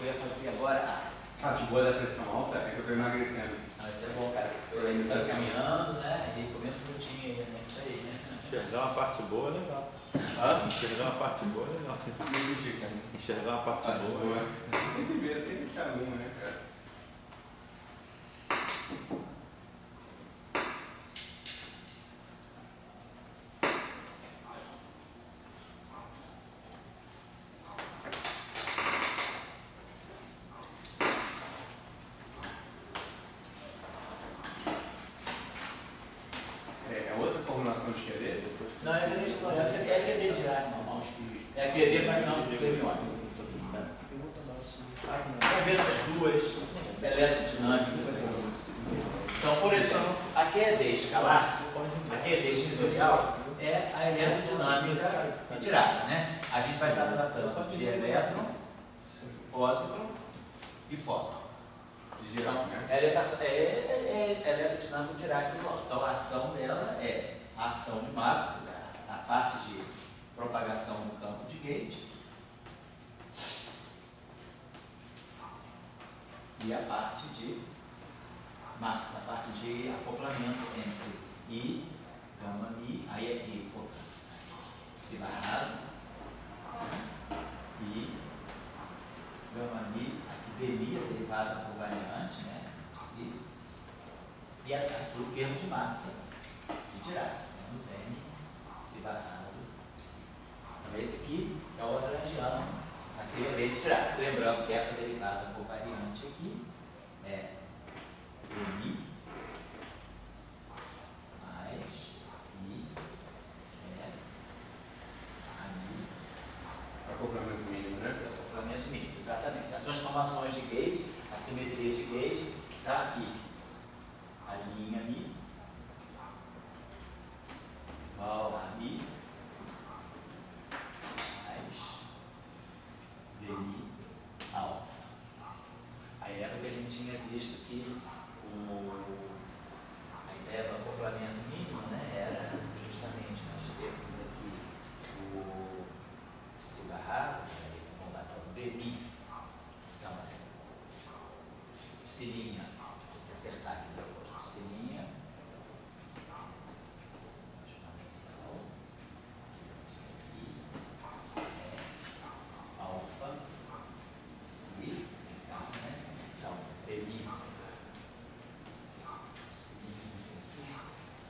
ia fazer agora. De boa da pressão alta é que eu tô emagrecendo. Isso é bom, cara. Você tá caminhando, né? E comendo frutinha aí, né? Isso aí, né? Enxergar uma parte boa é legal. Enxergar uma parte boa é legal. Enxergar uma parte boa. Tem que ver, tem que deixar uma, né, cara? É outra formulação de esqueleto? Não, é aquele de ar, normal. É aquele para não flemiótico. Vamos ver essas duas eletrodinâmicas aqui. Então, por exemplo, a QED escalar, a QED escritorial é a eletrodinâmica de Dirac, né? A gente vai estar tratando de elétron, pósitron e fóton. De geral, né? Ela é eletrodinâmica de Dirac visual. Então, a ação dela é a ação de Maxwell, a parte de propagação no campo de Gauge, e a parte de Maxwell, a parte de acoplamento entre I, gama Mi, aí aqui, psi barrado, I, gama Mi, aqui demi, a derivada por variante, né, psi, e aqui o termo de massa de Dirac, temos N, psi barrado, psi. Então esse aqui é o lagrangiano, aqui é lei de Dirac. Lembrando que essa derivada por variante aqui é demi mais I é ami. Acoplamento mínimo, né? Esse é o acoplamento mínimo, exatamente. As transformações de Gauge, a simetria de Gauge está aqui. A linha Mi igual a Mi mais dmi alfa. Aí era o que a gente tinha visto que a ideia do acoplamento mínimo, né, era justamente nós termos aqui o psi barrado, vamos botar o dmi, então, psilinha, vou acertar aqui depois, psilinha, exponencial, aqui é alfa, psi, então, dmi,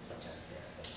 já te acerta aqui.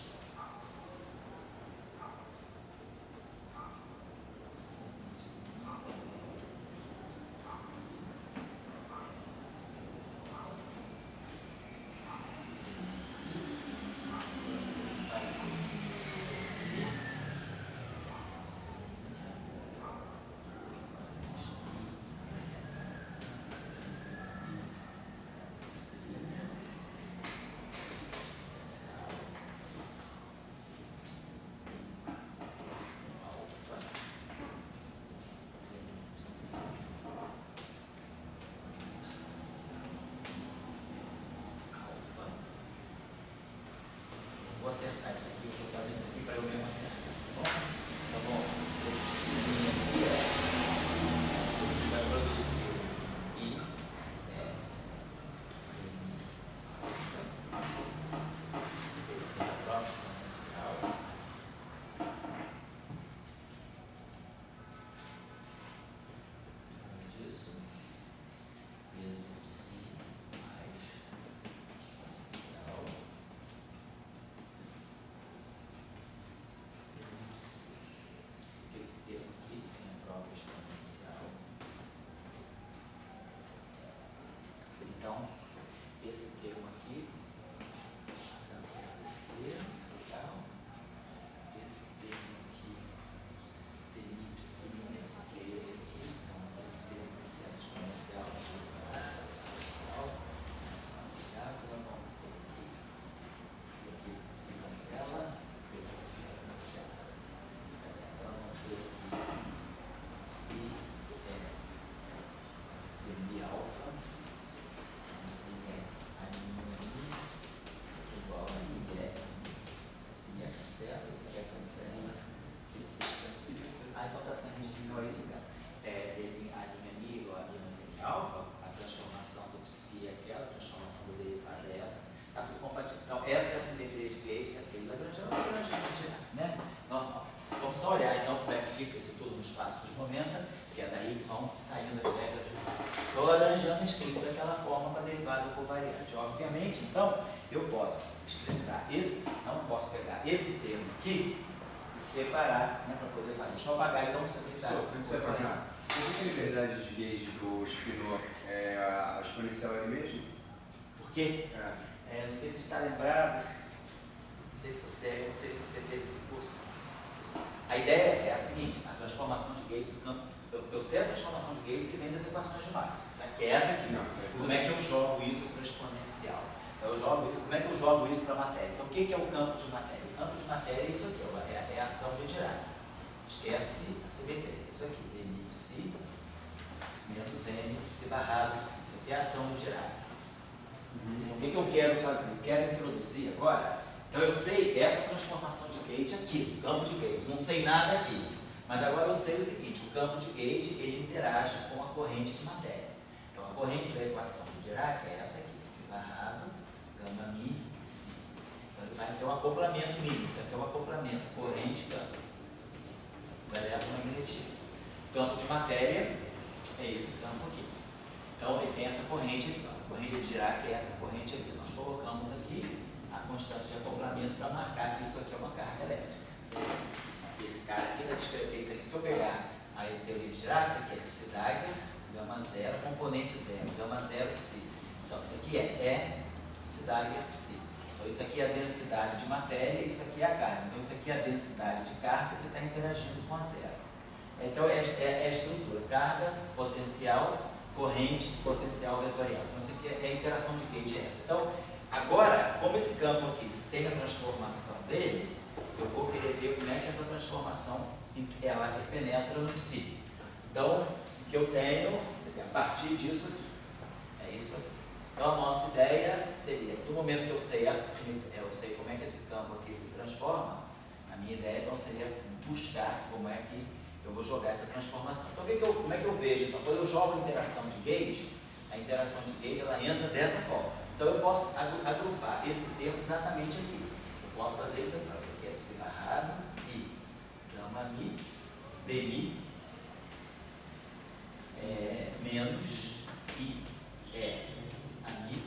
Vou acertar isso aqui, vou fazer isso aqui para eu mesmo acertar, tá bom? Tá bom? Esse sininho aqui você vai produzir I, próprio exponencial. Disso, peso psi mais exponencial. Esse termo aqui vão saindo da regra de Estou laranjando escrito daquela forma para derivada covariante. Obviamente, então, eu posso expressar esse, não posso pegar esse termo aqui e separar, né, para poder fazer. Deixa eu apagar então isso aqui. Professor, antes de você apagar, por que a liberdade de gauge do Spinor a exponencial é a mesma? Por quê? Não sei se está lembrado, não sei se você fez esse curso. A ideia é a seguinte: a transformação de gauge, eu sei a transformação de gauge que vem das equações de Maxwell. É essa aqui. Não, como é que eu jogo isso para exponencial? Então, eu jogo isso, como é que eu jogo isso para matéria? Então, o que é o campo de matéria? O campo de matéria é isso aqui, é a ação de Dirac. Esquece a simetria. Isso aqui, dm psi menos n psi barrado psi. Isso aqui é a ação de Dirac. Então, o que eu quero fazer? Eu quero introduzir agora. Então, eu sei essa transformação de gauge aqui, campo de gauge. Não sei nada aqui. Mas agora eu sei o seguinte: o campo de gauge ele interage com a corrente de matéria. Então, a corrente da equação de Dirac é essa aqui, psi barrado, gama mi, psi. Então, ele vai ter um acoplamento mínimo. Isso aqui é um acoplamento corrente-gama. Eletromagnetismo. O campo de matéria é esse campo aqui. Então, ele tem essa corrente aqui. A corrente de Dirac é essa corrente aqui. Nós colocamos aqui a constante de acoplamento para marcar que isso aqui é uma carga elétrica. Esse cara aqui está descrevendo isso aqui. Se eu pegar a teoria de Dirac, isso aqui é psi Dagger, gama zero, componente zero, gama zero, psi. Então, isso aqui é psi Dagger, psi. Então, isso aqui é a densidade de matéria, isso aqui é a carga. Então, isso aqui é a densidade de carga que está interagindo com a zero. Então, é a estrutura: carga, potencial, corrente, potencial vetorial. Então, isso aqui é a interação de gauge essa. Então, agora, como esse campo aqui tem a transformação dele, eu vou querer ver como é que essa transformação ela penetra no psi. Então, o que eu tenho, quer dizer, a partir disso aqui, é isso aqui. Então, a nossa ideia seria, no momento que eu sei essa simetria, eu sei como é que esse campo aqui se transforma, a minha ideia então seria buscar como é que eu vou jogar essa transformação. Então, como é que eu vejo? Então, quando eu jogo a interação de gauge, a interação de gauge ela entra dessa forma. Então, eu posso agrupar esse termo exatamente aqui. Eu posso fazer isso aqui. Isso aqui é psi barrado, i, gama mi, dmi, menos i, a mi.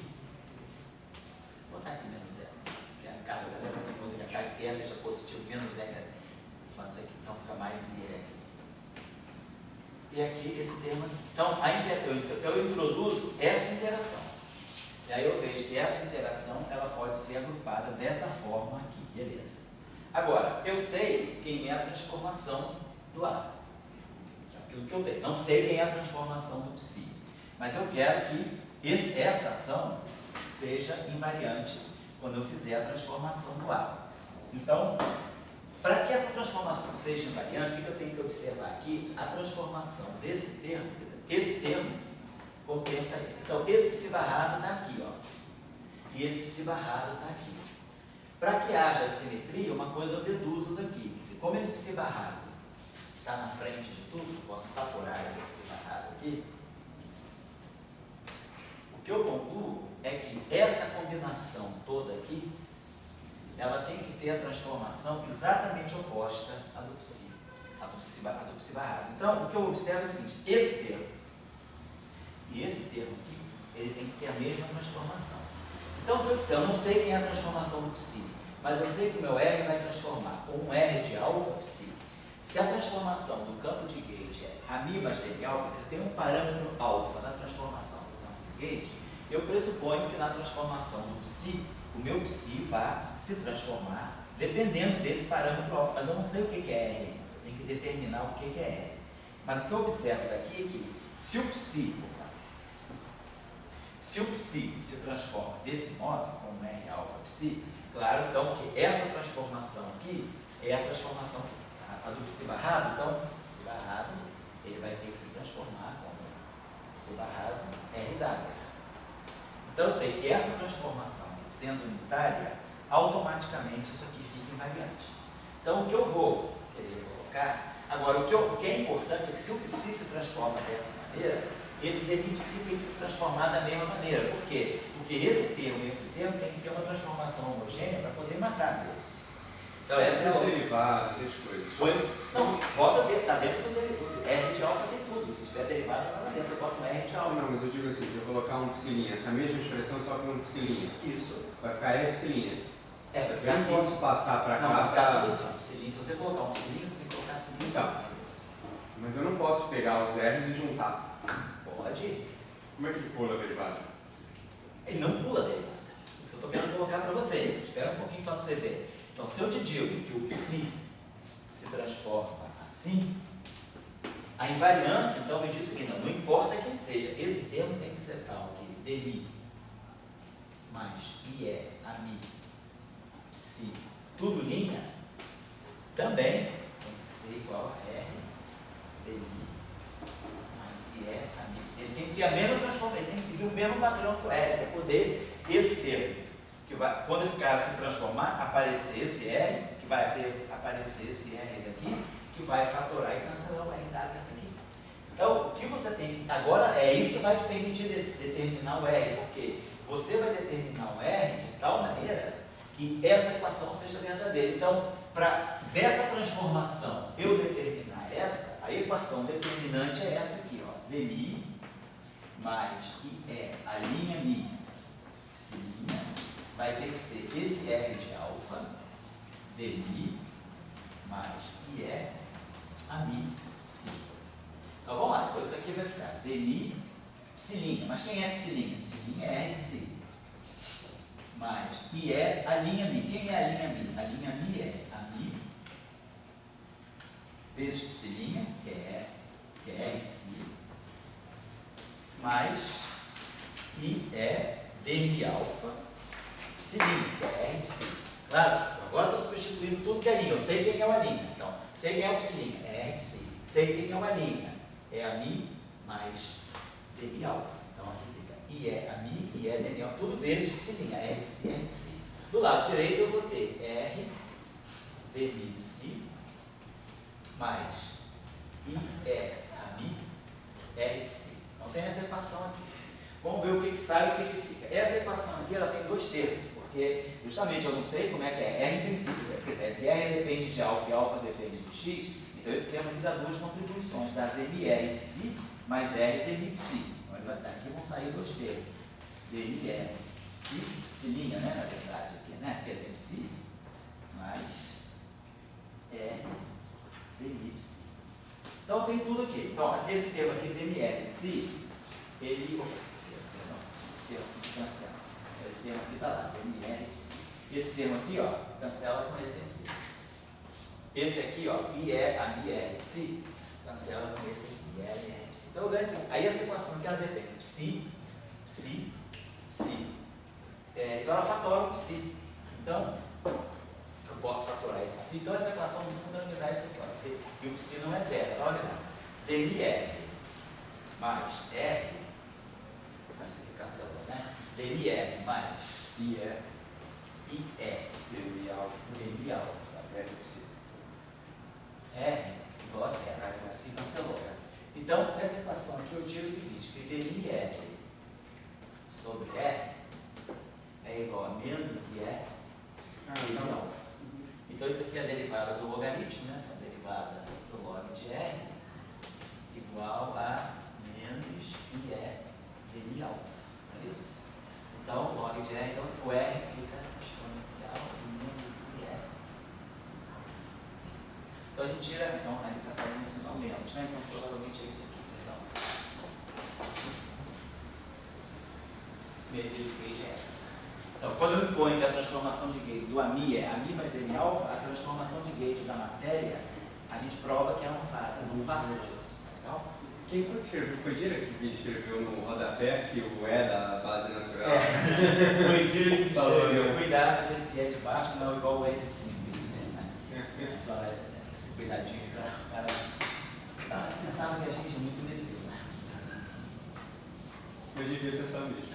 Vou botar aqui menos zero. Porque a carga tem coisa que a carga, se E seja positivo, menos zero. Quando isso aqui então fica mais i aqui. E aqui esse termo aqui. Então, eu introduzo essa interação. E aí eu vejo que essa interação ela pode ser agrupada dessa forma aqui, beleza. Agora, eu sei quem é a transformação do A. Aquilo que eu tenho. Não sei quem é a transformação do psi. Mas eu quero que essa ação seja invariante quando eu fizer a transformação do A. Então, para que essa transformação seja invariante, o que eu tenho que observar aqui? A transformação desse termo, esse termo compensa esse. Então, esse psi barrado está aqui, ó. E esse psi barrado está aqui. Para que haja simetria, uma coisa eu deduzo daqui. Quer dizer, como esse psi barrado está na frente de tudo, eu posso fatorar esse psi barrado aqui. O que eu concluo é que essa combinação toda aqui, ela tem que ter a transformação exatamente oposta à do psi, à do psi barrado. Então, o que eu observo é o seguinte: esse termo e esse termo aqui, ele tem que ter a mesma transformação. Então, se eu disser, eu não sei quem é a transformação do psi, mas eu sei que o meu R vai transformar com um R de alfa psi. Se a transformação do campo de gauge é a mi mais d alfa, você tem um parâmetro alfa na transformação do campo de gauge, eu pressuponho que na transformação do psi, o meu psi vai se transformar dependendo desse parâmetro alfa, mas eu não sei o que é R, eu tenho que determinar o que é R. Mas o que eu observo daqui é que se o psi se transforma desse modo, como R alfa psi, claro, então, que essa transformação aqui é a transformação a do psi barrado. Então, o psi barrado, ele vai ter que se transformar como psi barrado R Dagger. Então, eu sei que essa transformação, sendo unitária, automaticamente isso aqui fica invariante. Então, o que eu vou querer colocar, agora, o que é importante é que se o psi se transforma dessa maneira, esse dmi psi tem que se transformar da mesma maneira. Por quê? Porque esse termo e esse termo tem que ter uma transformação homogênea para poder matar desse. Então essa é a outra. derivadas, essas coisas. Foi? Não, bota dentro, está dentro do R de alfa tem tudo. Se tiver derivada, está lá dentro. Eu boto um R de alfa. Não, mas eu digo assim, se eu colocar um psilinha, essa mesma expressão só com um psilinha, Isso. vai ficar E psilinha. É, vai Eu ficar não aqui. posso passar para Não, vai cá. ficar tudo assim, ó, psilinho. Se você colocar um psilinho, você tem que colocar psilinho. Então. Isso. Mas eu não posso pegar os R's e juntar. Pode. Como é que pula a derivada? Ele não pula a derivada. Isso que eu estou querendo colocar para você. Espera um pouquinho só para você ver. Então, se eu te digo que o psi se transforma assim, a invariância, então, me diz que não importa quem seja, esse termo tem que ser tal que dmi mais IE, ami, psi, tudo linha, também tem que ser igual a R, dmi mais IE, ami, psi. Ele tem que ter a mesma transformação, ele tem que seguir o mesmo padrão que o R, para poder esse termo, que vai, quando esse cara se transformar, aparecer esse R, que vai aparecer esse R daqui, que vai fatorar e cancelar o R daqui. Então, o que você tem agora é isso que vai te permitir determinar o R, porque você vai determinar o R de tal maneira que essa equação seja verdadeira. Então, para dessa transformação eu determinar essa, a equação determinante é essa aqui, ó, dmi mais IE, a linha mi, psilinha, vai ter que ser esse R de alfa, dmi mais IE, a mi, psi. Então vamos lá, então isso aqui vai ficar dmi, psilinha, mas quem é psilinha? Psilinha é R psi, mais IE, a linha mi. Quem é a linha mi? A linha mi é a mi vezes psilinha, que é R psi, mais IE, dmi alfa, psilinha, que é R psi. Claro, agora estou substituindo tudo que é linha. Eu sei quem é uma linha. Então, sei quem é o psilinha, é R psi. Sei quem é uma linha, é a mi mais dmi alfa. Então, aqui fica IE, a mi, IE, dmi alfa, tudo vezes psilinha, R psi, R psi. Do lado direito eu vou ter R, dmi psi, mais IE, a mi, R psi. Então, tem essa equação aqui. Vamos ver o que sai e o que fica. Essa equação aqui, ela tem dois termos, porque justamente eu não sei como é que é. R em princípio, quer dizer, se R depende de alfa e alfa depende de x, então esse termo aqui dá duas contribuições, dá dmi R psi mais R dmi psi. Então ele vai dar aqui, vão sair dois termos. Dmi R psi, psilinha, né, na verdade, aqui, né, que é psi, mais R dmi psi. Então tem tudo aqui. Então, esse termo aqui, dmi R psi, ele. Esse termo aqui cancela. Esse termo aqui está lá, dmi psi. Esse termo aqui, ó, cancela com esse aqui. Esse aqui, ó, IE, a mi, R psi, cancela com esse aqui, IE, R psi. Então, aí essa equação aqui, ela depende de psi, psi, psi. Então, ela fatora o psi. Então, eu posso fatorar esse psi. Então, essa equação, no fundo, ela me dá isso aqui, ó. E o psi não é zero. Então, olha lá. dmi R mais R, isso aqui cancelou, né? dmi R mais IE, Dmi alfa. dmi alfa, R psi. R igual a zero, o psi cancelou. Então, essa equação aqui eu tiro o seguinte, que dmi R sobre R é igual a menos IE dmi alfa. Então, isso aqui é a derivada do logaritmo, né? A derivada do log de R igual a menos IE dmi alfa. Não é isso? Então, log de R, então o R fica exponencial menos IE. Então, a gente tira, então, a gente está sabendo isso não menos, né? Então, provavelmente é isso aqui, perdão. Medida de gauge é essa. Então, quando eu imponho que a transformação de gauge do AMI é AMI mais dmi alfa, a transformação de gauge da matéria, a gente prova que é uma fase, não parte disso. Legal? Quem foi que escreveu? Foi Dira que escreveu no rodapé que o E da base natural? Foi Dira que escreveu. Cuidado desse E de baixo não é igual ao E de cima. Isso mesmo, né? Só esse cuidadinho para o cara. Pensava que a gente é muito imbecil, né? Eu devia pensar nisso.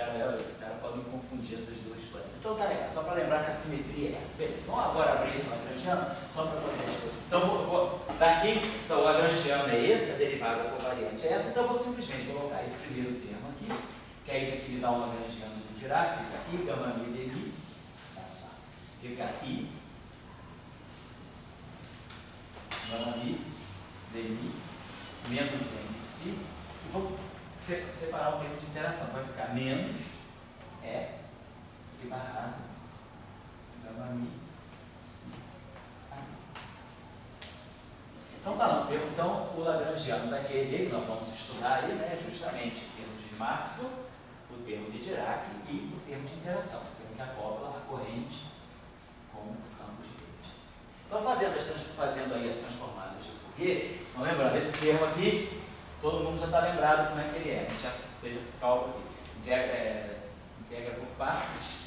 Esse cara pode me confundir essas duas coisas. Então tá legal, só para lembrar que a simetria é. Beleza, vamos agora abrir esse lagrangiano, só para poder. Então, daqui, então o lagrangiano é esse, a derivada covariante é essa, então eu vou simplesmente colocar esse primeiro termo aqui, que é isso aqui, me dá um lagrangiano de Dirac, fica aqui, gama mi dmi, fica I, gama mi, dmi, menos m psi. E vou separar o tempo de interação. Vai ficar menos psi barrado, gama mi, psi, ami. Então, falando, então o lagrangiano daquele que nós vamos estudar aí, né, justamente o termo de Maxwell, o termo de Dirac e o termo de interação, o termo que acopla a corrente com o campo de rede. Então, fazendo aí as transformadas de Fourier, não lembrando, esse termo aqui, todo mundo já está lembrado como é que ele é, a gente já fez esse cálculo aqui. Integra por partes,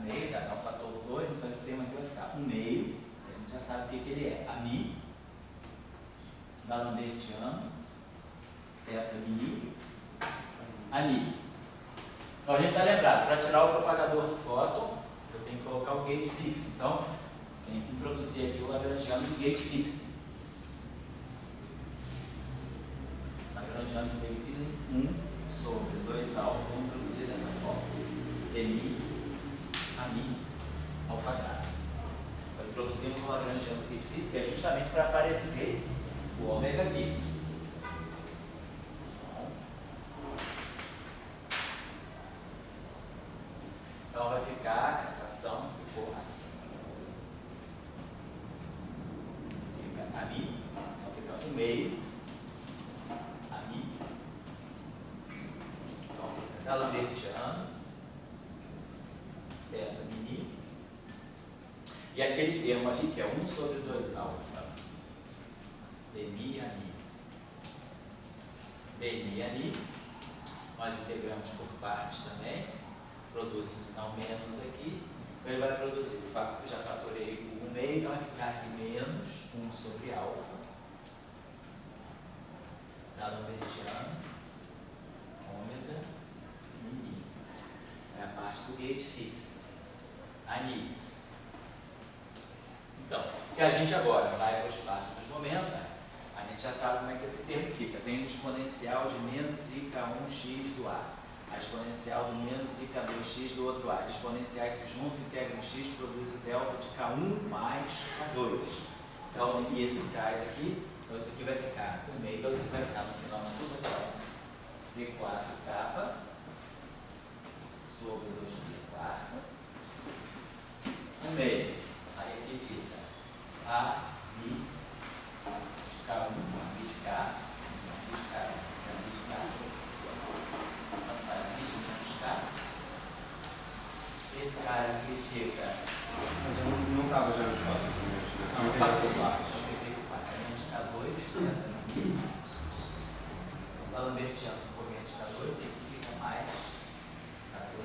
meio, dá o fator 2, então esse termo aqui vai ficar 1 meio, a gente já sabe o que ele é, a mi, D'Alembertiano, θ mi, ani. Então a gente está lembrado, para tirar o propagador do fóton, eu tenho que colocar o gate fixo. Então, tem que introduzir aqui o lagrangiano do gate fixo. Lagrangiano do gate fixo, 1 sobre 2 alfa, vamos introduzir dessa forma. Dmi, ami, ao quadrado. Então, introduzimos o lagrangiano do gate fixo, que é justamente para aparecer o ômega aqui. Então vai ficar, essa ação ficou assim. Fica ami, então fica 1 meio, ami. Então fica D'Alembertiano, θ mini. E aquele termo ali que é 1 sobre 2 alfa. Dmi, ani. Dmi, ani. Nós integramos por partes também. Produz um sinal menos aqui. Então ele vai produzir, já fatorei o 1 meio, então vai ficar aqui menos 1 sobre alfa. D'Alembertiano, ômega, mini. É a parte do gate fixo. Ani. Então, se a gente agora vai para o espaço dos momentos, a gente já sabe como é que esse termo fica. Vem o exponencial de menos IK1x do A, a exponencial do menos IK2x do outro A. As exponenciais se juntam, integram x, produz o delta de K1 mais K2. Então, e esses K's aqui, então isso aqui vai ficar 1 meio, então isso aqui vai ficar no final tudo aqui, D4K sobre 2π4, 1 meio. Aí aqui fica A, Mi, de K1, Mi de K, Mi de K, Mi de K. Então faz Mi de menos K. Esse cara aqui fica. Mas eu não estava já no espaço do Não, eu passei lá. Só que eu tenho 4 menos K2, o D'Alembertiano ficou menos K2, e aqui fica mais K2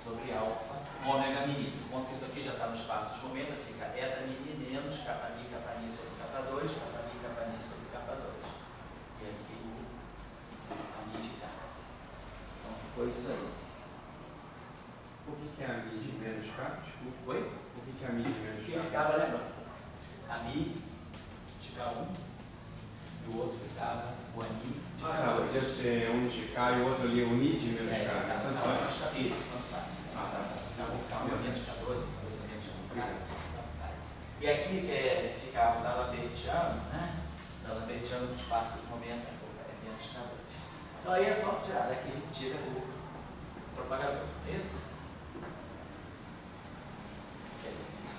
sobre alfa, ômega mini. Supondo que isso aqui já está no espaço de momento, fica eta mini menos kappa mi sobre K2, kappa mi sobre K2. E aqui o mi de K. Então ficou isso aí. Por que é a mi de menos K? Desculpa. Oi? Por que é a mi de menos Que K? ficava, lembrando, a mi de K1 e o outro ficava o ani de K2. Ah, não, podia ser um de K e o outro ali, o mi de menos K. Tanto faz. Tanto faz. Ah, tá. Menos K12, menos K. E aqui ficava o D'Alembertiano, né? D'Alembertiano no espaço de momento é menos K2. Então aí é só tirar daqui, a gente tira o propagador. É isso? Beleza.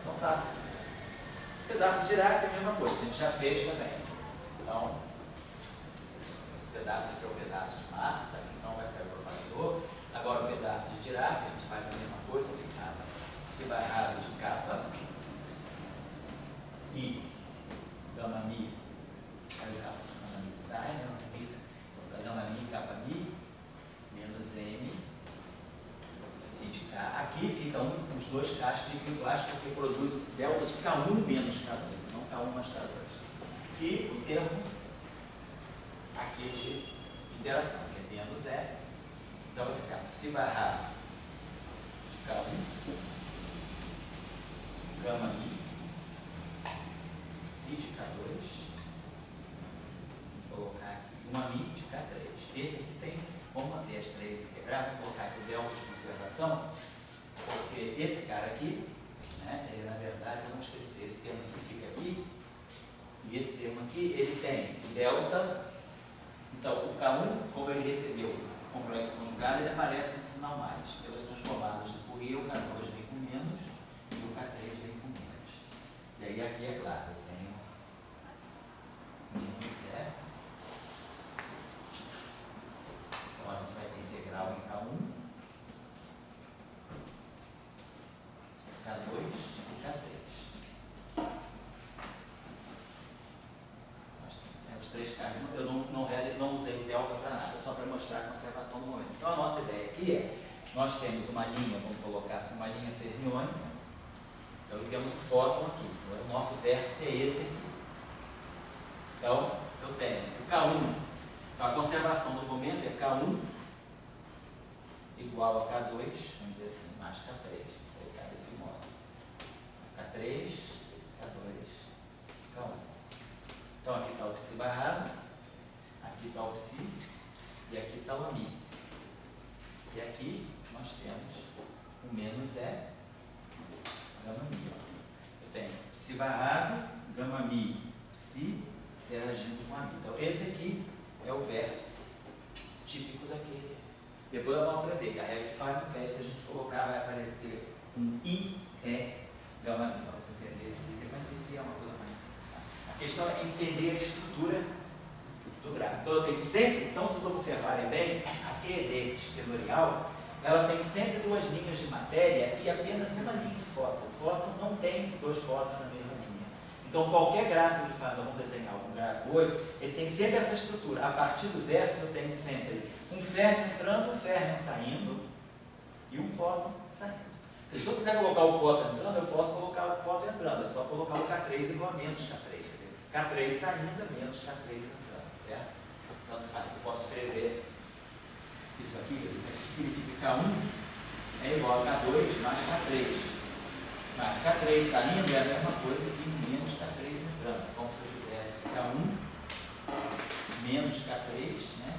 Então tá assim. Pedaço de Dirac é a mesma coisa, a gente já fez também. Então, esse pedaço aqui é o pedaço de Maxwell, daqui então vai sair o propagador. Agora o pedaço de Dirac, a gente faz a mesma coisa, ficava psi barrado de kappa e gama mi, aí o kappa gama mi sai, né? Gama mi, kappa mi, menos m, psi de k. Aqui fica os dois K's ficam iguais porque produz delta de K1 menos K2, não K1 mais K2. E o termo aqui de interação, que é menos E. Então vai ficar psi barrado de K1, gama mi, psi de K2, vou colocar aqui uma mi de K3. Esse aqui tem, vamos manter as três integradas, vou colocar aqui o delta de observação, porque esse cara aqui, né, ele na verdade, vamos esquecer, esse termo que fica aqui, e esse termo aqui, ele tem delta, então o K1, como ele recebeu o complexo conjugado, ele aparece no sinal mais. Pelas transformadas de Fourier, o K2 vem com menos e o K3 vem com menos. E aí aqui é claro, eu tenho menos zero. Então a gente vai ter integral em K1, K2 e K3. Os três K. Eu não usei o delta para nada, só para mostrar a conservação do momento. Então a nossa ideia aqui é, nós temos uma linha, vamos colocar assim, uma linha fermiônica, então temos o fóton aqui, então, o nosso vértice é esse aqui. Então eu tenho o K1, então a conservação do momento é K1 igual a K2, vamos dizer assim, mais K3, vou colocar desse modo. K3, K2, K1. Então aqui está o psi barrado, aqui está o psi e aqui está o ami. E aqui nós temos o menos é gama mi. Eu tenho psi barrado, gama mi, psi interagindo com ami. Então esse aqui é o vértice típico daquele. Depois nós vamos aprender que a regra de Fahrenheit que a gente colocar vai aparecer um I, E, gama mi. Vamos entender esse item, mas isso é uma coisa mais simples. Tá? A questão é entender a estrutura do gráfico. Então eu tenho sempre, então se vocês observarem bem, a QED esquedorial, ela tem sempre duas linhas de matéria e apenas uma linha de fóton. O fóton não tem dois fótons na mesma linha. Então qualquer gráfico de Fahrenheit, vamos desenhar um gráfico 8, ele tem sempre essa estrutura. A partir do vértice eu tenho sempre um férmio entrando, um férmio saindo e um fóton saindo. Se eu quiser colocar o fóton entrando, eu posso colocar o fóton entrando. É só colocar o K3 igual a menos K3. Quer dizer, K3 saindo é menos K3 entrando, certo? Tanto faz. Eu posso escrever isso aqui significa que K1 é igual a K2 mais K3. Mas K3 saindo é a mesma coisa que menos K3 entrando. Como se eu tivesse K1 menos K3, né?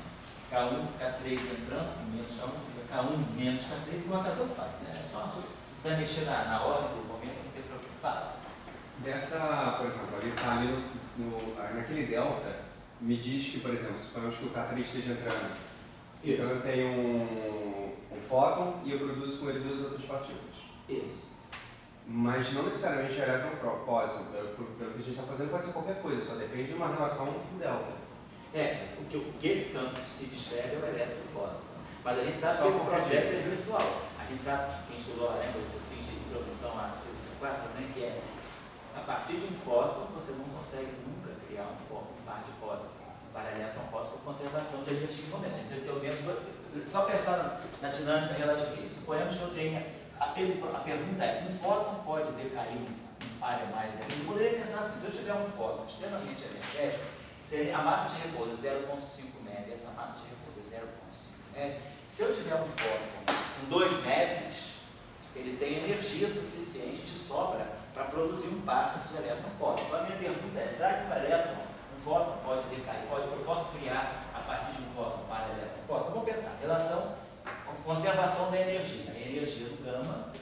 K1, K3 entrando, menos K1, K1 menos K3 igual a K2 faz. Né? É só se você mexer na ordem do momento, não tem problema. Fala. Dessa, por exemplo, ele está ali naquele delta, me diz que, por exemplo, suponhamos que o K3 esteja entrando. Isso. Então eu tenho um fóton e eu produzo com ele duas outras partículas. Isso. Mas não necessariamente o elétron-próximo, pelo que a gente está fazendo, pode ser qualquer coisa, só depende de uma relação do delta. Mas o que esse campo se descreve é o elétron-próximo. Mas a gente sabe Só que esse porque processo é virtual. A gente sabe, quem estudou, lembra do cursinho de introdução à física 4, né, que é a partir de um fóton você não consegue nunca criar um par de pósito, um par elétron-pósito por conservação de energia de momento. A gente tem pelo menos, só pensar na dinâmica relativista. Suponhamos que eu tenha, a pergunta é, um fóton pode decair um par a mais? Eu poderia pensar assim, se eu tiver um fóton extremamente energético, a massa de repouso é 0,5 MeV, essa massa de repouso é 0,5 MeV. Se eu tiver um fóton com 2 MeVs, ele tem energia suficiente de sobra para produzir um par de elétron-pósito. Então a minha pergunta é, será que um fóton pode decair? Eu posso criar a partir de um fóton um par de elétron-pósito? Então vamos pensar, relação conservação da energia. A energia do gama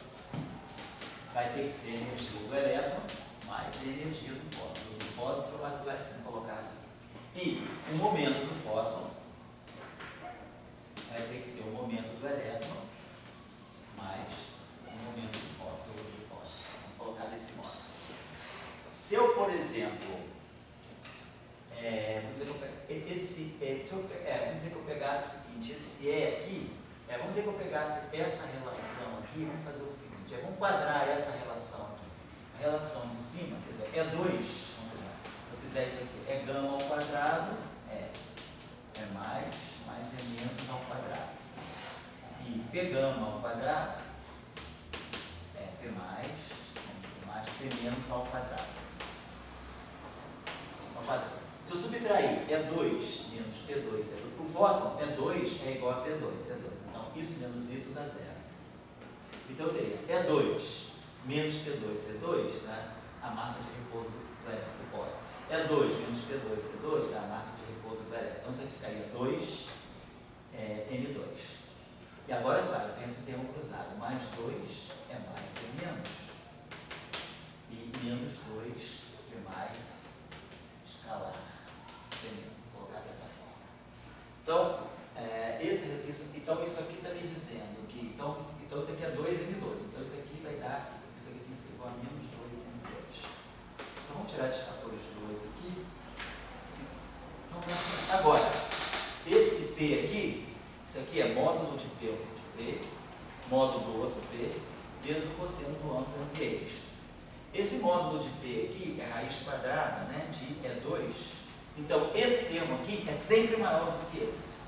vai ter que ser a energia do elétron mais a energia do pósito. Do pósito mais do elétron, vamos colocar assim. E o momento do fóton vai ter que ser o momento do elétron mais o momento do pósito. Vamos colocar desse modo. Se eu, por exemplo, vamos dizer que eu pegasse o seguinte, esse E aqui, vamos dizer que eu pegasse essa relação aqui, vamos fazer o seguinte, vamos quadrar essa relação aqui. A relação de cima, quer dizer, E2, vamos lá, se eu fizer isso aqui, é gama ao quadrado, é mais é menos ao quadrado. E P gama ao quadrado, P mais, P menos ao quadrado. Só quadrado. Se eu subtrair E2 menos P2, C2, o fóton E2 é igual a P2, C2. Então, isso menos isso dá zero. Então, eu teria E2 menos P2, C2, né? A massa de repouso do pósito. E2 menos P2, C2 dá a massa de repouso do elétron. Então, isso aqui ficaria 2 M2. E agora, claro, eu tenho esse termo cruzado. Mais 2 é mais é menos. E menos 2 é mais escalar. Entendeu? Vou colocar dessa forma. Então, então isso aqui está me dizendo que então isso aqui é 2m2. Então isso aqui vai dar, isso aqui tem que ser igual a menos 2m2. Então vamos tirar esses fatores 2 aqui. Então, assim, agora, esse P aqui, isso aqui é módulo de P outro de P, módulo do outro P, vezes o cosseno do ângulo entre eles. Esse módulo de P aqui é raiz quadrada, né, de E2. Então, esse termo aqui é sempre maior do que esse.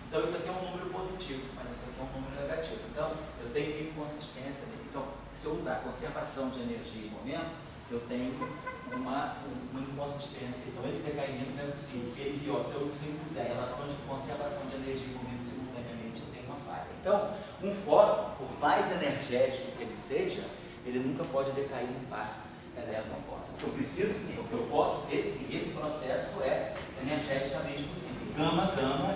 Então, isso aqui é um número positivo, mas isso aqui é um número negativo. Então, eu tenho inconsistência. Então, se eu usar conservação de energia e momento, eu tenho uma inconsistência. Então, esse decaimento não é possível. Porque ele viu, se eu fizer a relação de conservação de energia e momento simultaneamente, eu tenho uma falha. Então, um fóton, por mais energético que ele seja, ele nunca pode decair em par elétron-pósito. Eu preciso sim, o que eu posso, esse processo é energeticamente possível. Gama,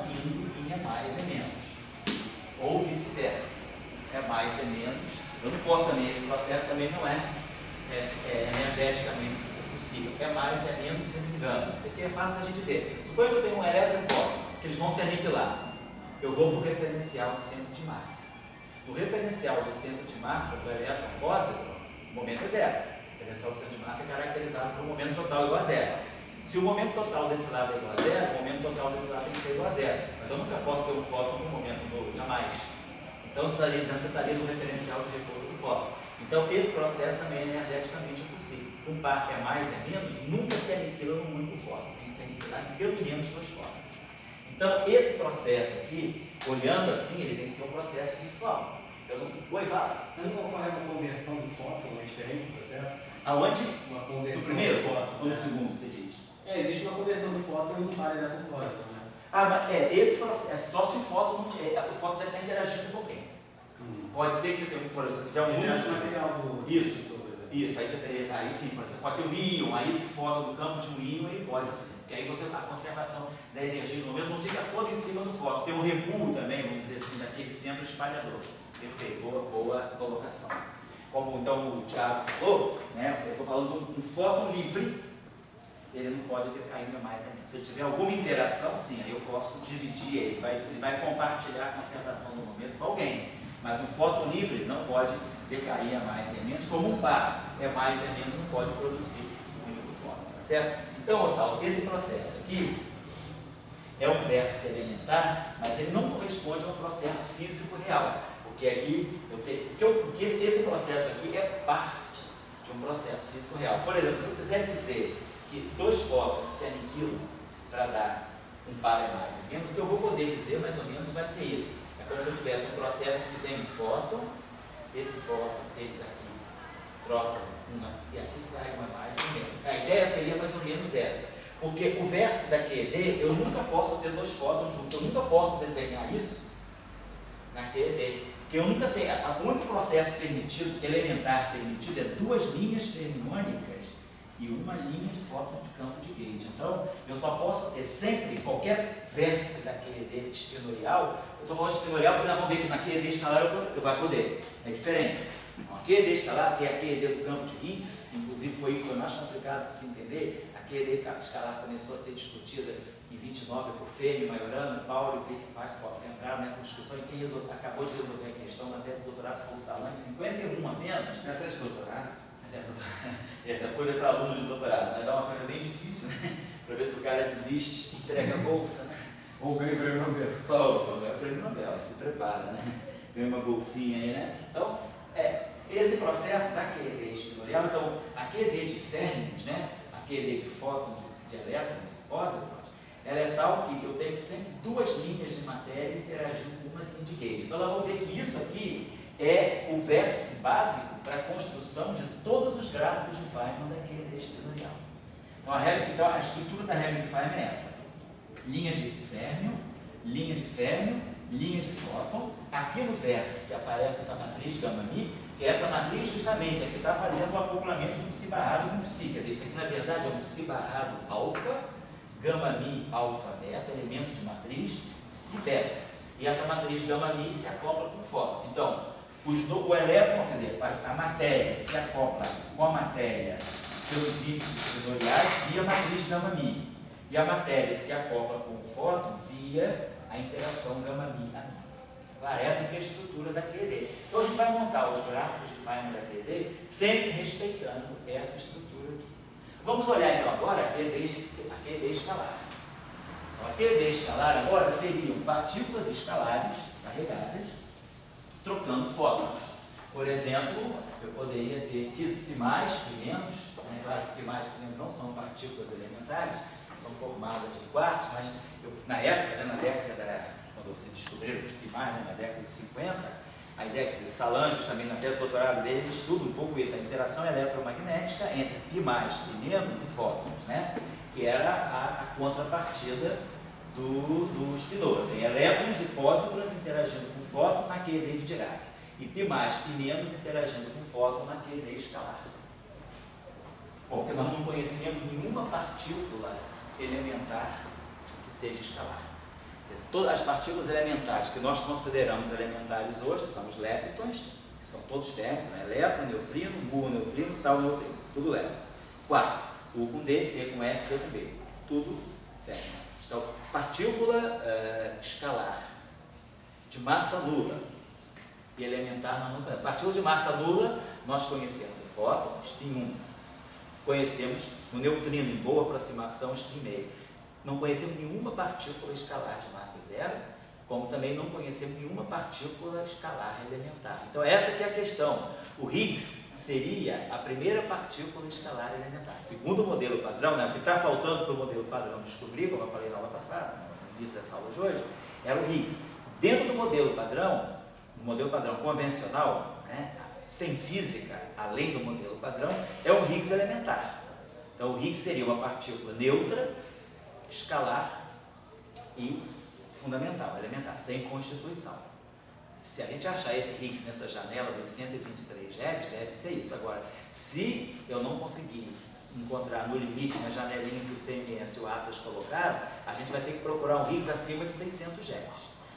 yin é mais, é menos. Ou vice-versa. É mais, é menos. Eu não posso também, esse processo também não é energeticamente possível. É mais, é menos, se não me engano. Isso aqui é fácil da gente ver. Suponha que eu tenho um elétron e um pósito, que eles vão se aniquilar. Eu vou para o referencial do centro de massa. No referencial do centro de massa do elétron e pósito, o momento é zero. O referencial do centro de massa é caracterizado por um momento total igual a zero. Se o momento total desse lado é igual a zero, o momento total desse lado tem que ser igual a zero. Mas eu nunca posso ter um fóton no momento novo, jamais. Então, estaria dizendo que eu estaria no referencial de repouso do fóton. Então, esse processo também é energeticamente possível. Um par é mais, é menos, nunca se aniquila num único fóton. Tem que se aniquilar em pelo menos 2 fótons. Então, esse processo aqui, olhando assim, ele tem que ser um processo virtual. Oi, fala. Mas não ocorre uma conversão de fóton, é diferente o processo? Aonde? Uma No conversão primeiro de fóton ou no segundo, você diz? Existe uma conversão do fóton em um par elétron-pósito, né? Mas esse processo é só se o fóton não o fóton deve estar interagindo com alguém. Pode ser que você tenha, por exemplo, se tiver um Interage núcleo. material do... Isso, aí você teria, aí sim, por exemplo, pode ter um íon, aí esse fóton no campo de um íon, ele pode sim. Porque aí a conservação da energia no momento não fica toda em cima do fóton. Tem um recuo também, vamos dizer assim, daquele centro espalhador. Perfeito, boa colocação. Como então o Thiago falou, né, eu estou falando de um fóton livre, ele não pode decair mais ainda. Se ele tiver alguma interação, sim, aí eu posso dividir, ele vai compartilhar a conservação do momento com alguém. Mas um fóton livre não pode decair a mais e a menos, como um par é mais e a menos, não pode produzir um único fóton, tá certo? Então, Ossaldo, esse processo aqui é um vértice elementar, mas ele não corresponde a um processo físico real, porque aqui, porque esse processo aqui é parte de um processo físico real. Por exemplo, se eu quiser dizer que 2 fótons se aniquilam para dar um par é mais e menos, o que eu vou poder dizer mais ou menos vai ser isso. É como se eu tivesse um processo que tem um fóton, esse fóton, eles aqui trocam uma, e aqui sai uma mais ou menos. A ideia seria mais ou menos essa, porque o vértice da QED, eu nunca posso ter 2 fótons juntos, eu nunca posso desenhar isso na QED, porque eu nunca tenho, o único processo permitido, elementar permitido, é 2 linhas fermiônicas e uma linha de fóton de campo de Gauge. Então, eu só posso ter sempre, qualquer vértice da QED espinorial, eu estou falando de espinorial porque nós vamos ver que na QED escalar eu vai poder, é diferente. A QED escalar, que é a QED do campo de Higgs, inclusive foi mais complicado de se entender, a QED escalar começou a ser discutida em 29 por Fermi, Majorana, Pauli e Weisskopf, que entraram nessa discussão, e quem acabou de resolver a questão na tese de doutorado foi o Salan, em 51 apenas. É a tese de doutorado? Essa coisa é para aluno de doutorado, né? Dá uma coisa bem difícil, né? Para ver se o cara desiste, entrega a bolsa, né? Ou ganha o prêmio Nobel. Só o prêmio Nobel, se prepara, né? Ganha uma bolsinha aí, né? Então, esse processo da QED espinorial, então, a QED de férmions, né? A QED de fótons, de elétrons, pósitrons, ela é tal que eu tenho sempre 2 linhas de matéria interagindo com uma linha de Gauge. Então, nós vamos ver que isso aqui é o vértice básico para a construção de todos os gráficos de Feynman da QED espinorial. Então, a estrutura da regra de Feynman é essa. Linha de férmion, linha de fóton. Aqui no vértice aparece essa matriz gama-mi, que é essa matriz justamente é que está fazendo o acoplamento do psi barrado com psi. Quer dizer, isso aqui na verdade é um psi barrado alfa, gama-mi alfa beta, elemento de matriz, psi beta. E essa matriz gama-mi se acopla com o fóton. Então, o elétron, quer dizer, a matéria se acopla com a matéria pelos índices espinoriais via a matriz gama-mi. E a matéria se acopla com o fóton via a interação gama-mi-amim. Claro, essa que é a estrutura da QED. Então a gente vai montar os gráficos de Feynman da QED sempre respeitando essa estrutura aqui. Vamos olhar então agora a QED escalar. Então, a QED escalar agora seriam partículas escalares carregadas trocando fótons. Por exemplo, eu poderia ter P mais, P menos, né? Claro que P mais e P menos não são partículas elementares, são formadas de quartos, mas na época, na década, quando se descobriram os P mais, na década de 50, a ideia que Salange, também na tese de doutorado dele, estuda um pouco isso, a interação eletromagnética entre P mais, P menos e fótons, né? Que era a contrapartida do spinor. Tem elétrons e pósitrons interagindo com fóton na QED de Dirac. E P mais, P menos interagindo com fóton na QED escalar. Bom, porque nós não conhecemos nenhuma partícula elementar que seja escalar. Todas as partículas elementares que nós consideramos elementares hoje são os leptons, que são todos térmicos, né? Elétron, neutrino, muon, neutrino, tal, neutrino, tudo lepton. Quarto, U com D, C com S, D com B, tudo térmico. Então, partícula escalar de massa nula e elementar não. Partícula de massa nula, nós conhecemos o fóton, spin 1. Conhecemos o neutrino em boa aproximação, spin meio. Não conhecemos nenhuma partícula escalar de massa zero, como também não conhecemos nenhuma partícula escalar elementar. Então, essa que é a questão. O Higgs seria a primeira partícula escalar elementar. Segundo o modelo padrão, né, o que está faltando para o modelo padrão descobrir, como eu falei na aula passada, no início dessa aula de hoje, era o Higgs. Dentro do modelo padrão convencional, né, sem física, além do modelo padrão, é o Higgs elementar. Então, o Higgs seria uma partícula neutra, escalar e fundamental, elementar, sem constituição. Se a gente achar esse Higgs nessa janela dos 123 GeV, deve ser isso. Agora, se eu não conseguir encontrar no limite, na janelinha que o CMS e o Atlas colocaram, a gente vai ter que procurar um Higgs acima de 600 GeV.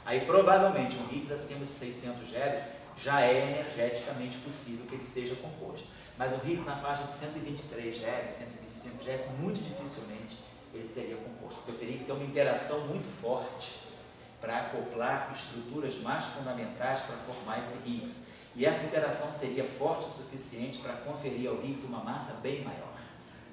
Aí, provavelmente, um Higgs acima de 600 GeV já é energeticamente possível que ele seja composto. Mas o Higgs na faixa de 123 GeV, 125 GeV, muito dificilmente ele seria composto. Eu teria que ter uma interação muito forte para acoplar estruturas mais fundamentais para formar esse Higgs. E essa interação seria forte o suficiente para conferir ao Higgs uma massa bem maior.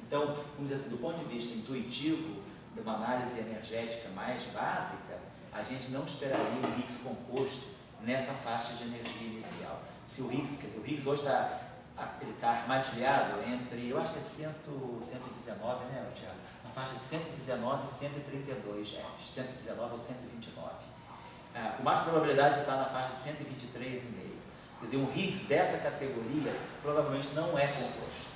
Então, vamos dizer assim, do ponto de vista intuitivo, de uma análise energética mais básica, a gente não esperaria um Higgs composto nessa faixa de energia inicial. Se o Higgs, quer dizer, o Higgs hoje está armadilhado entre, eu acho que é 119, né, Tiago? Na faixa de 119 e 132 GeV, 119 ou 129. Com mais probabilidade de estar na faixa de 123,5. Quer dizer, um Higgs dessa categoria provavelmente não é composto.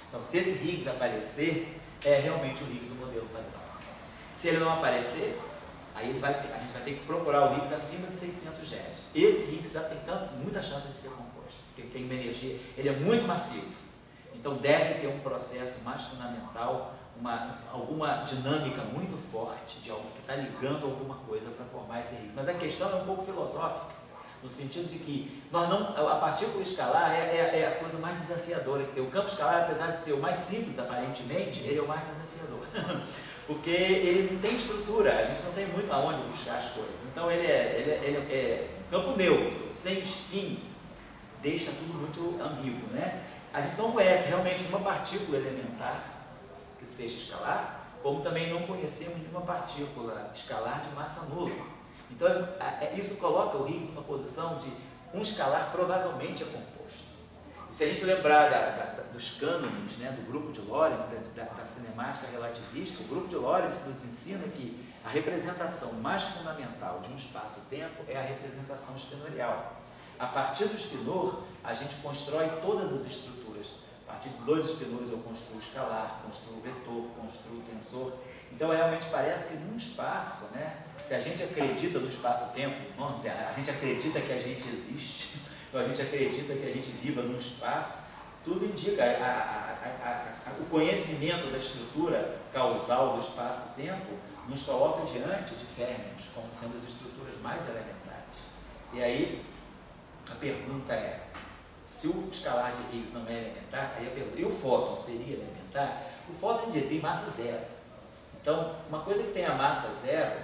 Então, se esse Higgs aparecer, é realmente o Higgs do modelo padrão. Se ele não aparecer, aí a gente vai ter que procurar o Higgs acima de 600 GeV. Esse Higgs já tem muita chance de ser composto, porque ele tem uma energia, ele é muito massivo. Então, deve ter um processo mais fundamental, alguma dinâmica muito forte de algo que está ligando alguma coisa para formar esse Higgs. Mas a questão é um pouco filosófica, no sentido de que a partícula escalar é a coisa mais desafiadora que tem. O campo escalar, apesar de ser o mais simples, aparentemente, ele é o mais desafiador. Porque ele não tem estrutura, a gente não tem muito aonde buscar as coisas. Então, ele é um campo neutro, sem spin, deixa tudo muito ambíguo, né? A gente não conhece realmente nenhuma partícula elementar que seja escalar, como também não conhecemos nenhuma partícula escalar de massa nula. Então, isso coloca o Higgs numa posição de um escalar provavelmente é composto. E se a gente lembrar dos cânones, né, do grupo de Lorentz, da cinemática relativista, o grupo de Lorentz nos ensina que a representação mais fundamental de um espaço-tempo é a representação espinorial. A partir do espinor, a gente constrói todas as estruturas. A partir de dois espinores eu construo o escalar, construo o vetor, construo o tensor. Então, realmente parece que num espaço, né, se a gente acredita no espaço-tempo, vamos dizer, a gente acredita que a gente existe, ou a gente acredita que a gente viva num espaço, Tudo indica, o conhecimento da estrutura causal do espaço-tempo nos coloca diante de férmions como sendo as estruturas mais elementares. E aí, a pergunta é, se o escalar de Higgs não é elementar, aí a pergunta, e o fóton seria elementar? O fóton tem massa zero. Então, uma coisa que tem a massa zero,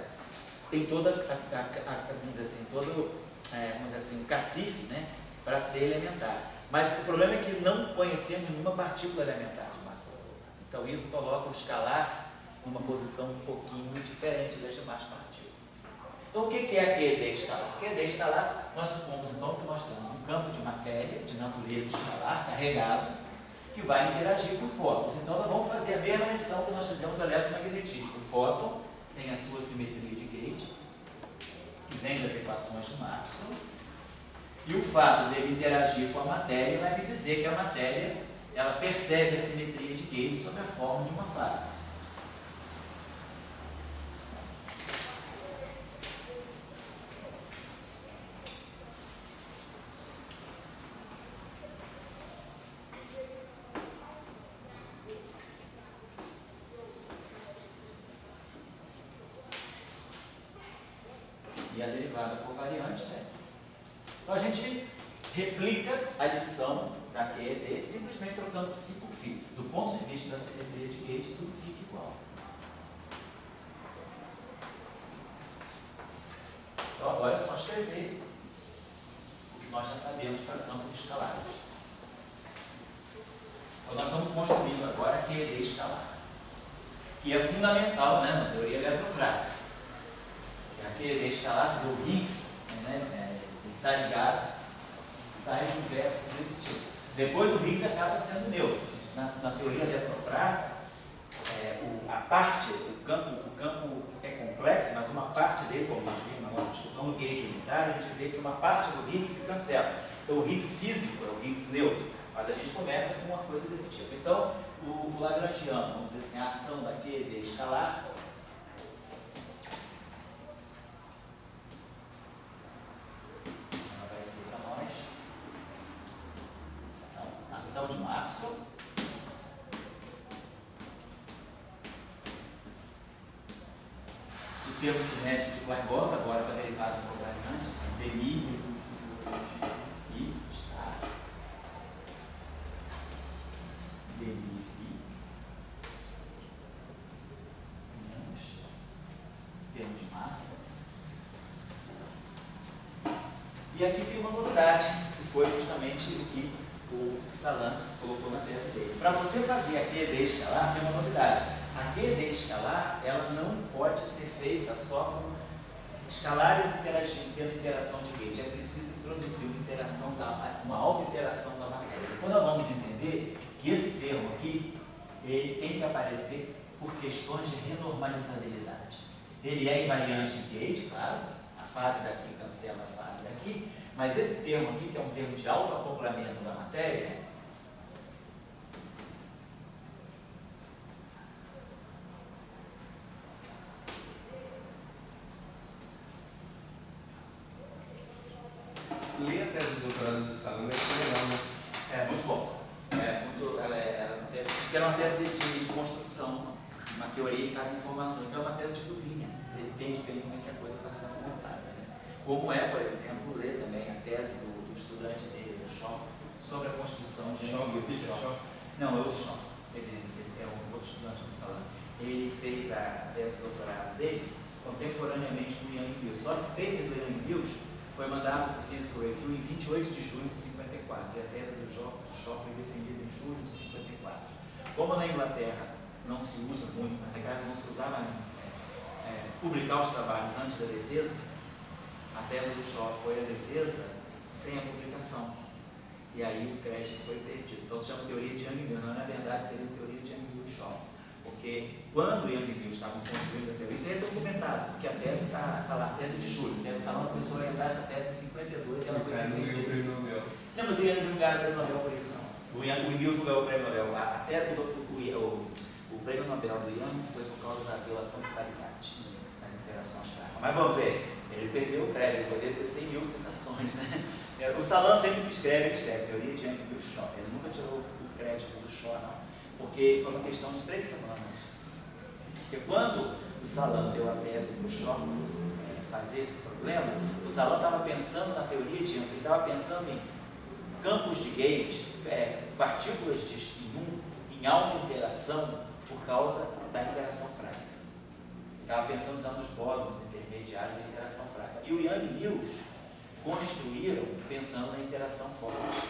tem toda, vamos dizer assim, o cacife, né, para ser elementar. Mas o problema é que não conhecemos nenhuma partícula elementar de massa zero. Então, isso coloca o escalar numa posição um pouquinho diferente das demais partículas. Então, o que é a QED escalar? A QED escalar, nós supomos então que nós temos um campo de matéria de natureza escalar carregado que vai interagir com fótons. Então, nós vamos fazer a mesma lição que nós fizemos do eletromagnetismo. O fóton tem a sua simetria de gauge, que vem das equações de Maxwell, e o fato dele interagir com a matéria vai me dizer que a matéria ela percebe a simetria de gauge sob a forma de uma fase. E a derivada covariante, né? Então a gente replica a lição da QED simplesmente trocando psi por φ. Do ponto de vista da simetria de gauge, tudo fica igual. Então agora é só escrever o que nós já sabemos para campos escalares. Então nós estamos construindo agora a QED escalar, que é fundamental, né, na teoria eletrofrágil. A QED escalar do Higgs, né, ele está ligado, sai do vértice desse tipo. Depois o Higgs acaba sendo neutro. Na teoria eletrofrágil, o campo é complexo, mas uma parte dele, como nós vimos na nossa discussão no gauge unitário, a gente vê que uma parte do Higgs se cancela. Então o Higgs físico é o Higgs neutro, mas a gente começa com uma coisa desse tipo. Então o lagrangiano, vamos dizer assim, a ação da QED escalar, ela vai ser para nós, então, ação de Maxwell, o termo cinético de Klein-Bordel, agora para a derivada covariante, dmi e está dmi menos termo de massa. E aqui tem uma novidade, que foi justamente o que o Salan colocou na tese dele. Para você fazer a QED escalar, tem uma novidade. A QED escalar, ela não pode ser feita só com escalares interagindo, tendo interação de gauge. É preciso introduzir uma auto-interação da matéria. Quando nós vamos entender que esse termo aqui, ele tem que aparecer por questões de renormalizabilidade. Ele é invariante de gauge, claro, a fase daqui cancela a fase daqui, mas esse termo aqui, que é um termo de autoacoplamento da matéria, ler a tese de doutorado do Salan é legal, né? é muito bom. Era uma tese de construção, uma teoria de cada informação, então é uma tese de cozinha. Você entende bem como é que a coisa está sendo montada, né? Como é, por exemplo, ler também a tese do estudante dele, o Shaw, sobre a construção de... Shaw, o Peter Shaw? Não, é o Shaw. Esse é um outro estudante do Salan. Ele fez a tese de doutorado dele contemporaneamente com o Ian Mills. Só que o paper do Ian Mills foi mandado para o Physical Review em 28 de junho de 54, e a tese do Shaw foi defendida em julho de 54. Como na Inglaterra não se usa muito, na verdade não se usava publicar os trabalhos antes da defesa, a tese do Shaw foi a defesa sem a publicação. E aí o crédito foi perdido. Então se chama teoria de Young-Mills, não, na verdade seria a teoria de Young-Mills-Shaw. Porque quando o Young-Mills estavam construindo a teoria, isso é documentado, porque a tese está lá, a tese de julho. A tese Salan começou a entrar essa tese em 52 e ela foi defendida. Não, mas o Young não ganhou o prêmio Nobel por isso, não. O Mills não ganhou o prêmio Nobel. Até o prêmio Nobel do Young foi por causa da violação de paridade. as interações fracas. Mas vamos ver, ele perdeu o crédito, ele poderia ter 100.000 citações, né? O Salan sempre que escreve, teoria de Yang-Shaw. Ele nunca tirou o crédito do Shaw, não, porque foi uma questão de 3 semanas. Porque quando o Salan deu a tese para o Shaw fazer esse problema, o Salan estava pensando na teoria de Yang, ele estava pensando em campos de gauge, partículas de spin em alta interação por causa da interação fraca. Ele estava pensando já nos bósons intermediários da interação fraca. E o Yang e Mills construíram pensando na interação forte.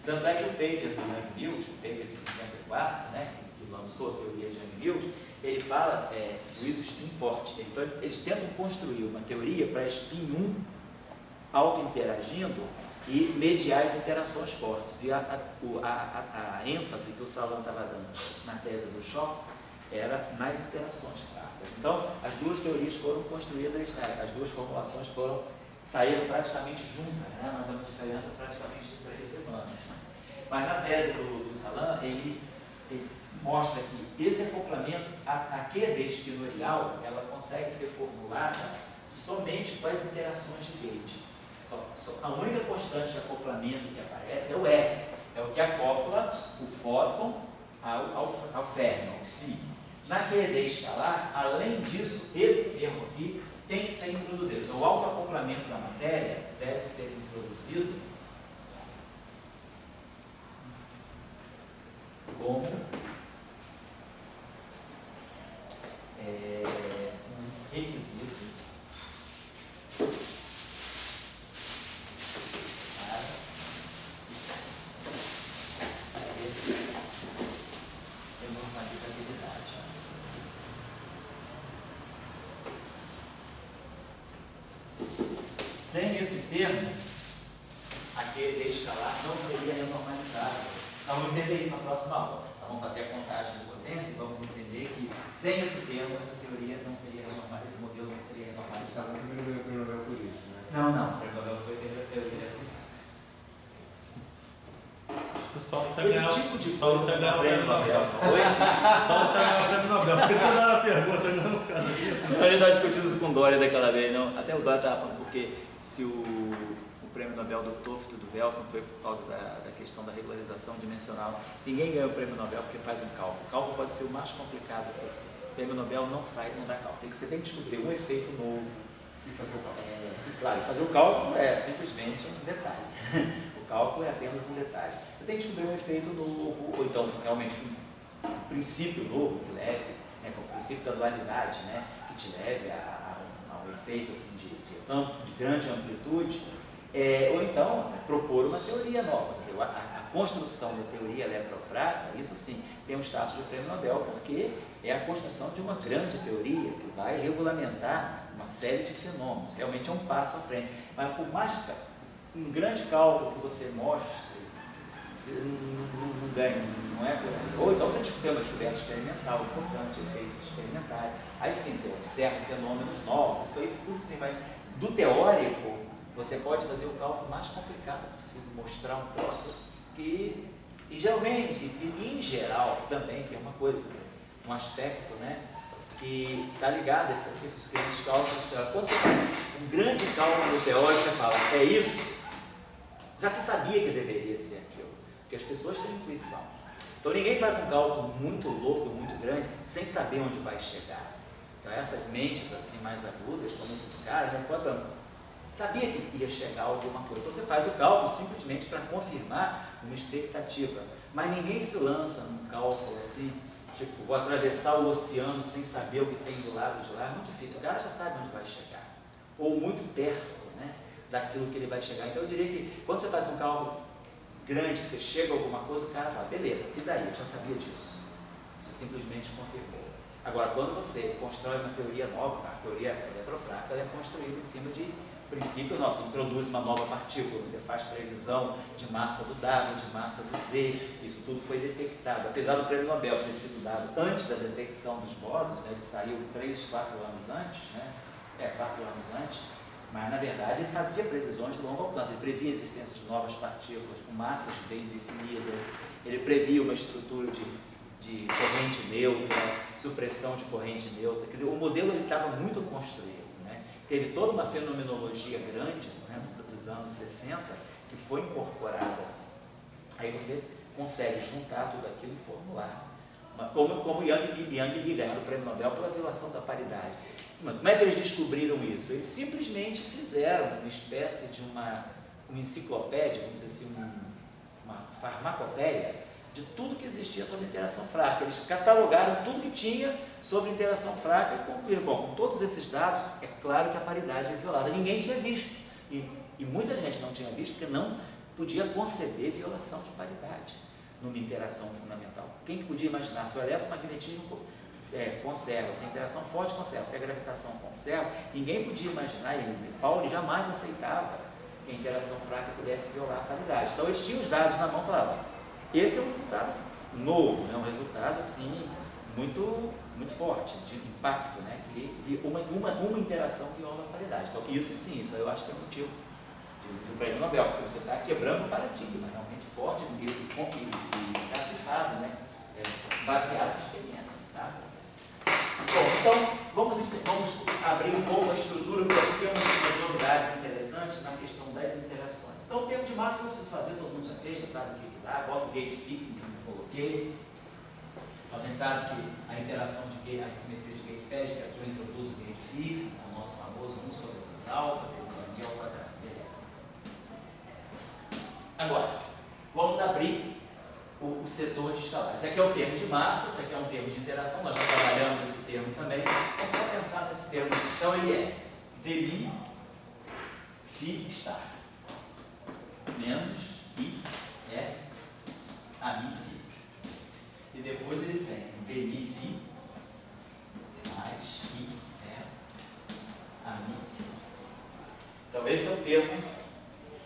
Tanto é que o paper do Yang e Mills, o paper de 54, né, que lançou a teoria de Yang e Mills, ele fala do uso spin forte. Então, eles tentam construir uma teoria para spin 1 auto-interagindo e mediar as interações fortes. E a ênfase que o Salan estava dando na tese do Shaw era nas interações fracas. Então, as duas teorias foram construídas, as duas formulações saíram praticamente juntas, né? Mas há uma diferença praticamente de 3 semanas. Mas na tese do Salan, ele mostra que esse acoplamento, a QD espinorial, ela consegue ser formulada somente com as interações de gauge. A única constante de acoplamento que aparece é o R, é o que acopla o fóton ao férmion, ao psi. Na QED escalar, além disso, esse termo aqui tem que ser introduzido. Então, o autoacoplamento da matéria deve ser introduzido como um requisito sem esse termo, a QED escalar não seria renormalizável. Então, vamos entender isso na próxima aula. Então, vamos fazer a contagem de potência e vamos entender que, sem esse termo, essa teoria não seria renormalizável, esse modelo não seria renormalizável. Sabe que ele ganhou o prêmio Nobel por isso, né? Não, o prêmio Nobel foi a teoria da física. O Saulo está Esse ganhando tipo de Saulo coisa tá ganhando prêmio Nobel. Oi? o Saulo está ganhando o prêmio Nobel. Porque toda hora pergunta, não por causa disso. Ele estava discutindo isso com o Dória daquela vez, não. Até o Dória estava falando, porque se o prêmio Nobel do Toft e do Velcro foi por causa da questão da regularização dimensional. Ninguém ganha o prêmio Nobel porque faz um cálculo. O cálculo pode ser o mais complicado. O prêmio Nobel não sai, não dá cálculo. Tem que você tem que descobrir um efeito novo. E fazer o cálculo. E claro, fazer o cálculo é simplesmente um detalhe. O cálculo é apenas um detalhe. Você tem que descobrir um efeito novo, ou então realmente um princípio novo que leve, né, como o princípio da dualidade, né, que te leve a um efeito assim, de grande amplitude. Ou então, propor uma teoria nova. Quer dizer, a construção da teoria eletrofraca, isso sim, tem um status de prêmio Nobel, porque é a construção de uma grande teoria que vai regulamentar uma série de fenômenos. Realmente é um passo à frente. Mas por mais um grande cálculo que você mostre, você não ganha, não é? Ou então você tem uma descoberta experimental, importante, efeitos experimentais. Aí sim, você observa fenômenos novos, isso aí tudo sim, mas do teórico, você pode fazer o cálculo mais complicado possível, mostrar um troço que, e geralmente, e em geral, também tem uma coisa, um aspecto, né, que está ligado a esses grandes cálculos teóricos. Quando você faz um grande cálculo teórico, você fala, é isso? Já se sabia que deveria ser aquilo, porque as pessoas têm intuição. Então ninguém faz um cálculo muito louco, muito grande, sem saber onde vai chegar. Então essas mentes assim mais agudas, como esses caras, né, sabia que ia chegar alguma coisa. Então você faz o cálculo simplesmente para confirmar uma expectativa. Mas ninguém se lança num cálculo assim, tipo, vou atravessar o oceano sem saber o que tem do lado de lá. É muito difícil. O cara já sabe onde vai chegar. Ou muito perto, né, daquilo que ele vai chegar. Então eu diria que quando você faz um cálculo grande, que você chega a alguma coisa, o cara fala, beleza, e daí? Eu já sabia disso. Você simplesmente confirmou. Agora, quando você constrói uma teoria nova, a teoria eletrofraca é construída em cima de princípio, você introduz uma nova partícula, você faz previsão de massa do W, de massa do Z, isso tudo foi detectado. Apesar do prêmio Nobel ter sido dado antes da detecção dos bósons, né, ele saiu 3, 4 anos antes, né, 4 anos antes, mas na verdade ele fazia previsões de longo alcance, ele previa a existência de novas partículas com massas bem definidas, ele previa uma estrutura de de corrente neutra, supressão de corrente neutra. Quer dizer, o modelo estava muito construído, né? Teve toda uma fenomenologia grande, né, dos anos 60 que foi incorporada. Aí você consegue juntar tudo aquilo e formular. Como Young Lee ganhou o prêmio Nobel pela violação da paridade. Como é que eles descobriram isso? Eles simplesmente fizeram uma espécie de uma enciclopédia, vamos dizer assim, uma farmacopeia de tudo que existia sobre interação fraca. Eles catalogaram tudo que tinha sobre interação fraca e concluíram, bom, com todos esses dados, é claro que a paridade é violada. Ninguém tinha visto. E muita gente não tinha visto porque não podia conceber violação de paridade numa interação fundamental. Quem que podia imaginar? Se o eletromagnetismo conserva, se a interação forte conserva, se a gravitação conserva, ninguém podia imaginar, e Pauli jamais aceitava que a interação fraca pudesse violar a paridade. Então eles tinham os dados na mão e falavam, esse é um resultado novo, né? Um resultado assim, muito, muito forte, de impacto, né? Que uma interação viola a paridade. Então isso sim, isso eu acho que é motivo de um prêmio Nobel, porque você está quebrando um paradigma realmente forte e cacifado, né? Baseado em experiência. Tá? Bom, então vamos abrir um pouco a estrutura, porque aqui temos umas novidades interessantes na questão das interações. Então o termo de Marx eu não preciso fazer, todo mundo já fez, já sabe o que dá, bota o gate fixing que eu coloquei. Alguém sabe que a interação de gate, a simetria de gate pad, que aqui eu introduzo o gate fixing, o nosso famoso 1 sobre 2 alfa, ΔI ao quadrado. Beleza. Agora, vamos abrir o setor de escalares. Esse aqui é o termo de massa, esse aqui é um termo de interação, nós já trabalhamos esse termo também. Vamos só pensar nesse termo. Então ele é dmi phi star menos I é a mi phi. E depois ele tem dmi phi mais I é a mi phi. Então esse é o termo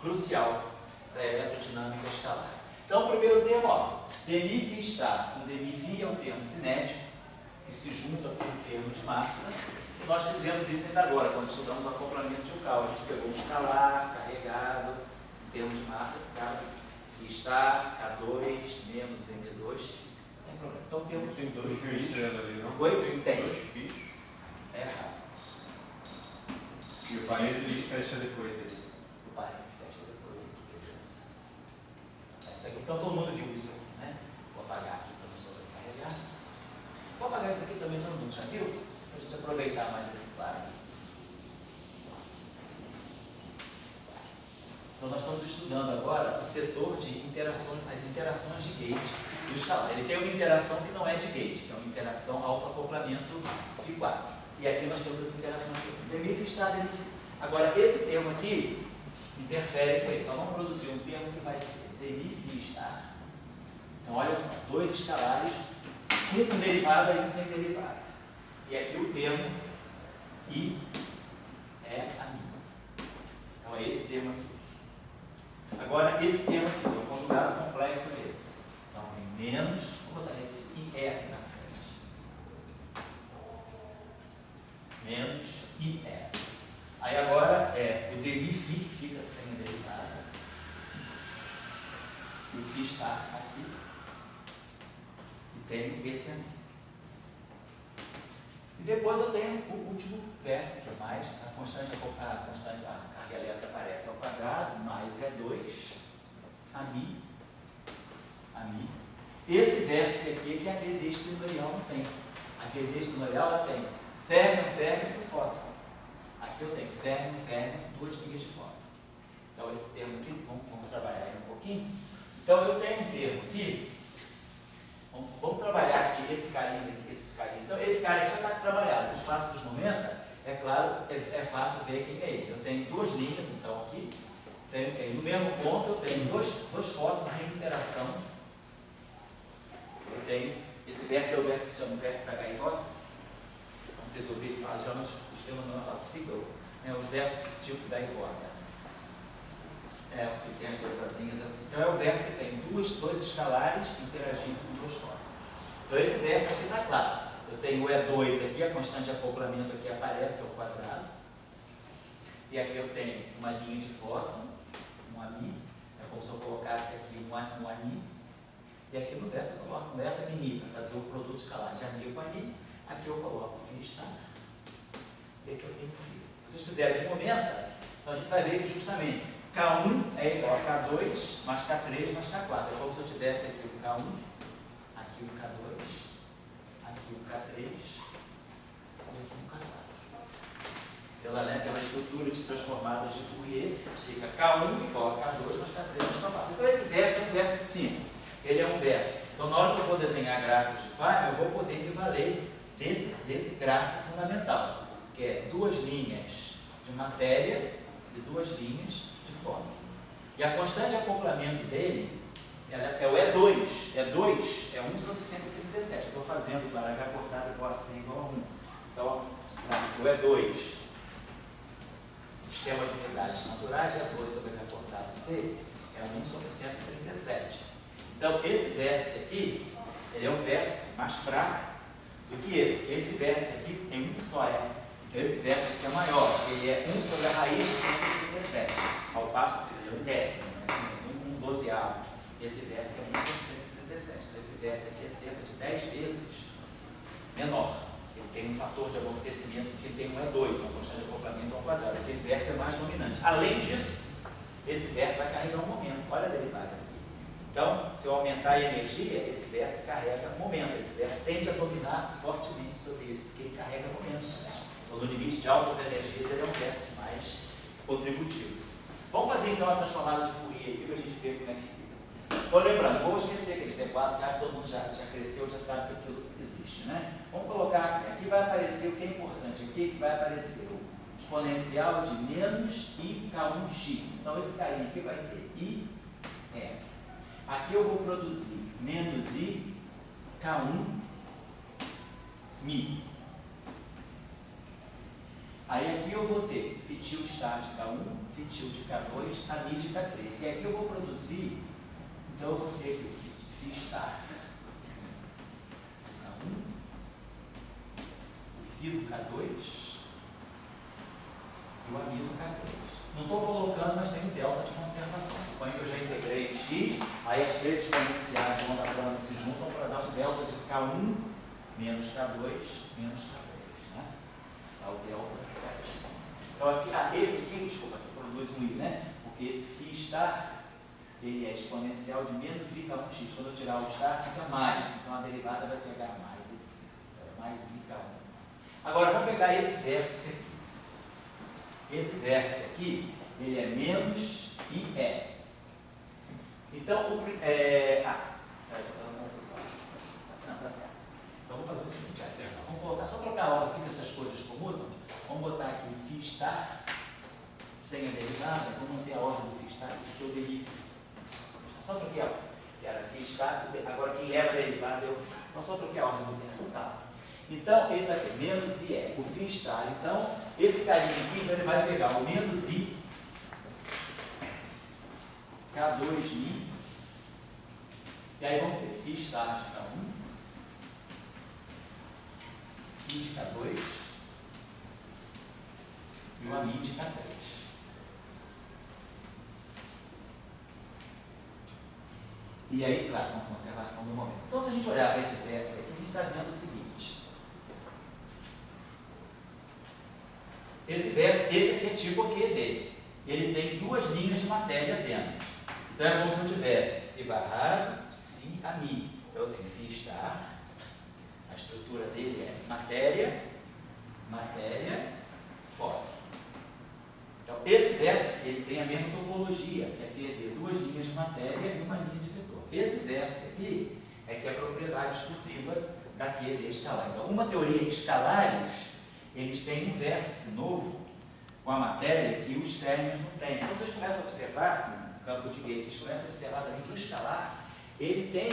crucial da eletrodinâmica escalar. Então, o primeiro termo, ó, dmi phi star com dmi phi é um termo cinético que se junta com o termo de massa. E nós fizemos isso ainda agora, quando estudamos o acoplamento de Yukawa. A gente pegou um escalar carregado, em termos de massa, ficava phi star, K2 menos M2. Não tem problema. Então, temos Tem dois fios ali, não? Oi? Tem. Dois fios. É errado. E o parênteses fecha depois ali. O parênteses fecha depois aqui, isso aqui. Então todo mundo viu isso aqui, né? Vou apagar aqui para não sobrecarregar. Vou apagar isso aqui também, todo mundo já viu? Para a gente aproveitar mais esse quadro. Então nós estamos estudando agora o setor de interações, as interações de gate do escalar. Ele tem uma interação que não é de gate, que é uma interação autoacoplamento Φ4. E aqui nós temos as interações de dmi phi star, dmi phi. Agora esse termo aqui interfere com isso. Nós vamos produzir um termo que vai ser dmi phi star. Então olha, dois escalares, um com derivada e um sem derivada. E aqui o termo I é a mi. Então é esse termo aqui. Agora esse termo aqui, é um conjugado complexo desse. Então tem menos, vou botar esse IF na frente. Menos IF. Aí agora é o dmi phi que fica sem a derivada. E o phi está aqui. E tenho esse aqui. E depois eu tenho o último vértice, que é mais a constante, a carga elétrica aparece ao quadrado, mais E2, a mi. Esse vértice aqui que a QD estritorial não tem. A QD estritorial ela tem férmio e fóton. Aqui eu tenho férmio, duas linhas de fóton. Então esse termo aqui, vamos trabalhar aí um pouquinho. Então eu tenho um termo aqui. Vamos trabalhar aqui esse carinha aqui, esses carinhos. Então, esse cara aqui já está trabalhado. No espaço dos 90, é claro, é fácil ver quem é ele. Eu tenho duas linhas, então, aqui. No mesmo ponto, eu tenho dois fótons em interação. Eu tenho, esse vértice é o vértice que se chama vértice da gaivota. Como vocês ouviram falar, geralmente os fenômenos falam Seagull, os vértices tipo gaivota. Que tem as duas asinhas assim. Então é o vértice que tem dois escalares interagindo com dois fótons. Então esse vértice aqui está claro. Eu tenho o E2 aqui, a constante de acoplamento aqui aparece ao quadrado. E aqui eu tenho uma linha de fóton, um ami. É como se eu colocasse aqui um ani. E aqui no verso eu coloco meta mini para fazer o produto escalar de amigo com ani. Aqui eu coloco o fim estar. E aqui eu tenho fim. Se vocês fizerem de momento, então a gente vai ver que justamente K1 é igual a K2 mais K3 mais K4. É como se eu tivesse aqui o K1, aqui o K2, aqui o K3 e aqui o K4. Pela estrutura de transformadas de Fourier, fica K1 igual a K2 mais K3 mais K4. Então esse vértice é um vértice simples. Ele é um vértice. Então na hora que eu vou desenhar gráficos de Feynman, eu vou poder me valer desse gráfico fundamental, que é duas linhas de matéria e duas linhas de forma. E a constante de acoplamento dele é o E2. E2 é 1 sobre 137. Estou fazendo para H cortado igual a 100 igual a 1. Então, o E2, o sistema de unidades naturais, E2 sobre H cortado C, é 1 sobre 137. Então, esse vértice aqui, ele é um vértice mais fraco do que esse. Esse vértice aqui tem um só E. Então, esse vértice aqui é maior, ele é 1 sobre a raiz de 137, ao passo que ele é um décimo, mais ou menos, 1 dozeavos. Esse vértice é 1 sobre 137. Então, esse vértice aqui é cerca de 10 vezes menor. Ele tem um fator de amortecimento, porque ele tem um E2, uma constante de acoplamento ao quadrado. Aquele vértice é mais dominante. Além disso, esse vértice vai carregar um momento. Olha a derivada aqui. Então, se eu aumentar a energia, esse vértice carrega momento. Esse vértice tende a dominar fortemente sobre isso, porque ele carrega momento. Então, no limite de altas energias, ele é um vértice mais contributivo. Vamos fazer então a transformada de Fourier aqui para a gente ver como é que fica. Estou lembrando, vou esquecer que a gente T4, cara, todo mundo já cresceu, já sabe que aquilo existe, né? Vamos colocar aqui vai aparecer o que é importante aqui, que vai aparecer o exponencial de menos IK1x. Então, esse carinha aqui vai ter I, E. Aqui eu vou produzir menos I, K1, Mi. Aí aqui eu vou ter fitil estar de K1, fitil de K2, a Mi de K3. E aqui eu vou produzir, então eu vou ter aqui o fi estar K1, o fi do K2 e o ami do K3. Não estou colocando, mas tem um delta de conservação. Suponho que eu já integrei em x, aí as três exponenciais de onda plana se juntam para dar um delta de K1 menos K2 menos K3. Né? Dá o delta K. Então, esse aqui, desculpa, aqui produz um i, né? Porque esse φ star, ele é exponencial de menos IK1x. Quando eu tirar o star, fica mais. Então, a derivada vai pegar mais IK1. Agora, vamos pegar esse vértice aqui. Esse vértice aqui, ele é menos IE. Então, tá certo. Então, vou fazer o seguinte, vamos colocar, só trocar a ordem aqui, que essas coisas comutam. Vamos botar aqui o φ star, sem a derivada, vamos manter a ordem do φ star, esse aqui é o deriv. Só troquei a ordem, que era φ star, agora quem leva a derivada é o φ. Então, só troquei a ordem do vértice. Então, esse aqui, menos I é o φ star. Então, esse carinha aqui, então, ele vai pegar o menos I, K2Mi, e aí vamos ter φ star de K1, φ de K2 e o ami de K3. E aí, claro, com a conservação do momento. Então, se a gente olhar para esse vértice aqui, a gente está vendo o seguinte. Esse vértice, esse aqui é tipo Q dele. Ele tem duas linhas de matéria apenas. Então é como se eu tivesse psi barrado, psi ami. Então eu tenho φ star, a estrutura dele é matéria, matéria, fora. Então esse vértice, ele tem a mesma topologia, que é QD, duas linhas de matéria e uma linha de vetor. Esse vértice aqui é que é a propriedade exclusiva da QD escalar. Então, uma teoria de escalares, eles têm um vértice novo com a matéria que os férmions não têm. Então, vocês começam a observar, no campo de Gates, vocês começam a observar também que o escalar, ele tem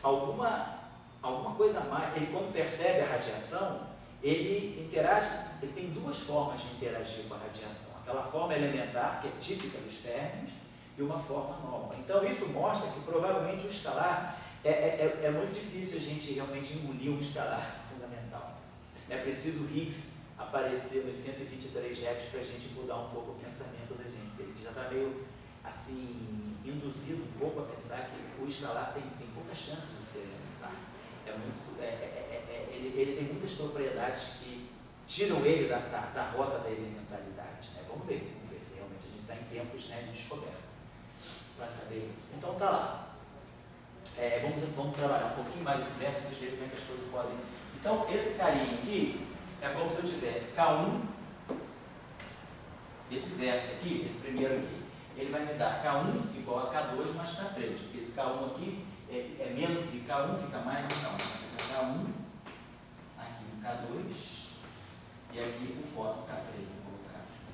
alguma coisa a mais. Ele, quando percebe a radiação, ele interage, ele tem duas formas de interagir com a radiação. Aquela forma elementar, que é típica dos férmions, e uma forma nova. Então, isso mostra que, provavelmente, o escalar é muito difícil a gente realmente engolir um escalar fundamental. É preciso Higgs aparecer nos 123 Hz para a gente mudar um pouco o pensamento da gente, porque a gente já está meio assim, induzido um pouco a pensar que o escalar tem pouca chance de ser elementar. Ele tem muitas propriedades que tiram ele da rota da elementaridade, né? Vamos ver se realmente a gente está em tempos, né, de descoberta para saber isso. Então tá lá. Vamos trabalhar um pouquinho mais esse verbo, vocês verem como é que as coisas podem. Então, esse carinha aqui é como se eu tivesse K1, esse verso aqui, esse primeiro aqui, ele vai me dar K1 igual a K2 mais K3, porque esse K1 aqui é menos e K1 fica mais, então, fica K1, aqui no K2, e aqui o fóton K3, vou colocar assim.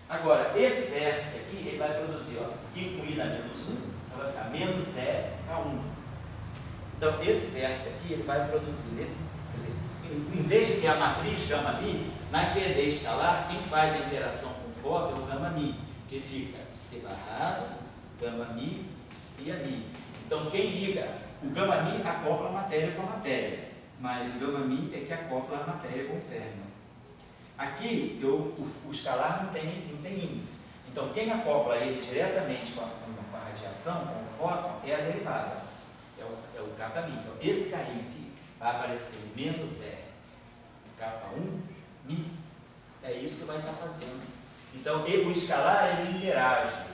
Agora, esse vértice aqui, ele vai produzir, ó, I com I na menos 1, então vai ficar menos E K1. Então, esse vértice aqui, ele vai produzir esse, quer dizer, em vez de ter a matriz gama mi, na QED escalar, quem faz a interação com o fóton é o gama mi, que fica psi barrado, gama mi, psi a mi. Então, quem liga, o gama mi acopla a matéria com a matéria, mas o gama mi é que acopla a matéria com o férmio. Aqui, o escalar não tem índice. Então, quem acopla ele diretamente com a radiação, com o fóton, é a derivada, é o kappa mi. Então, esse carinha aqui vai aparecer menos K1 mi. É isso que vai estar fazendo. Então, o escalar, ele interage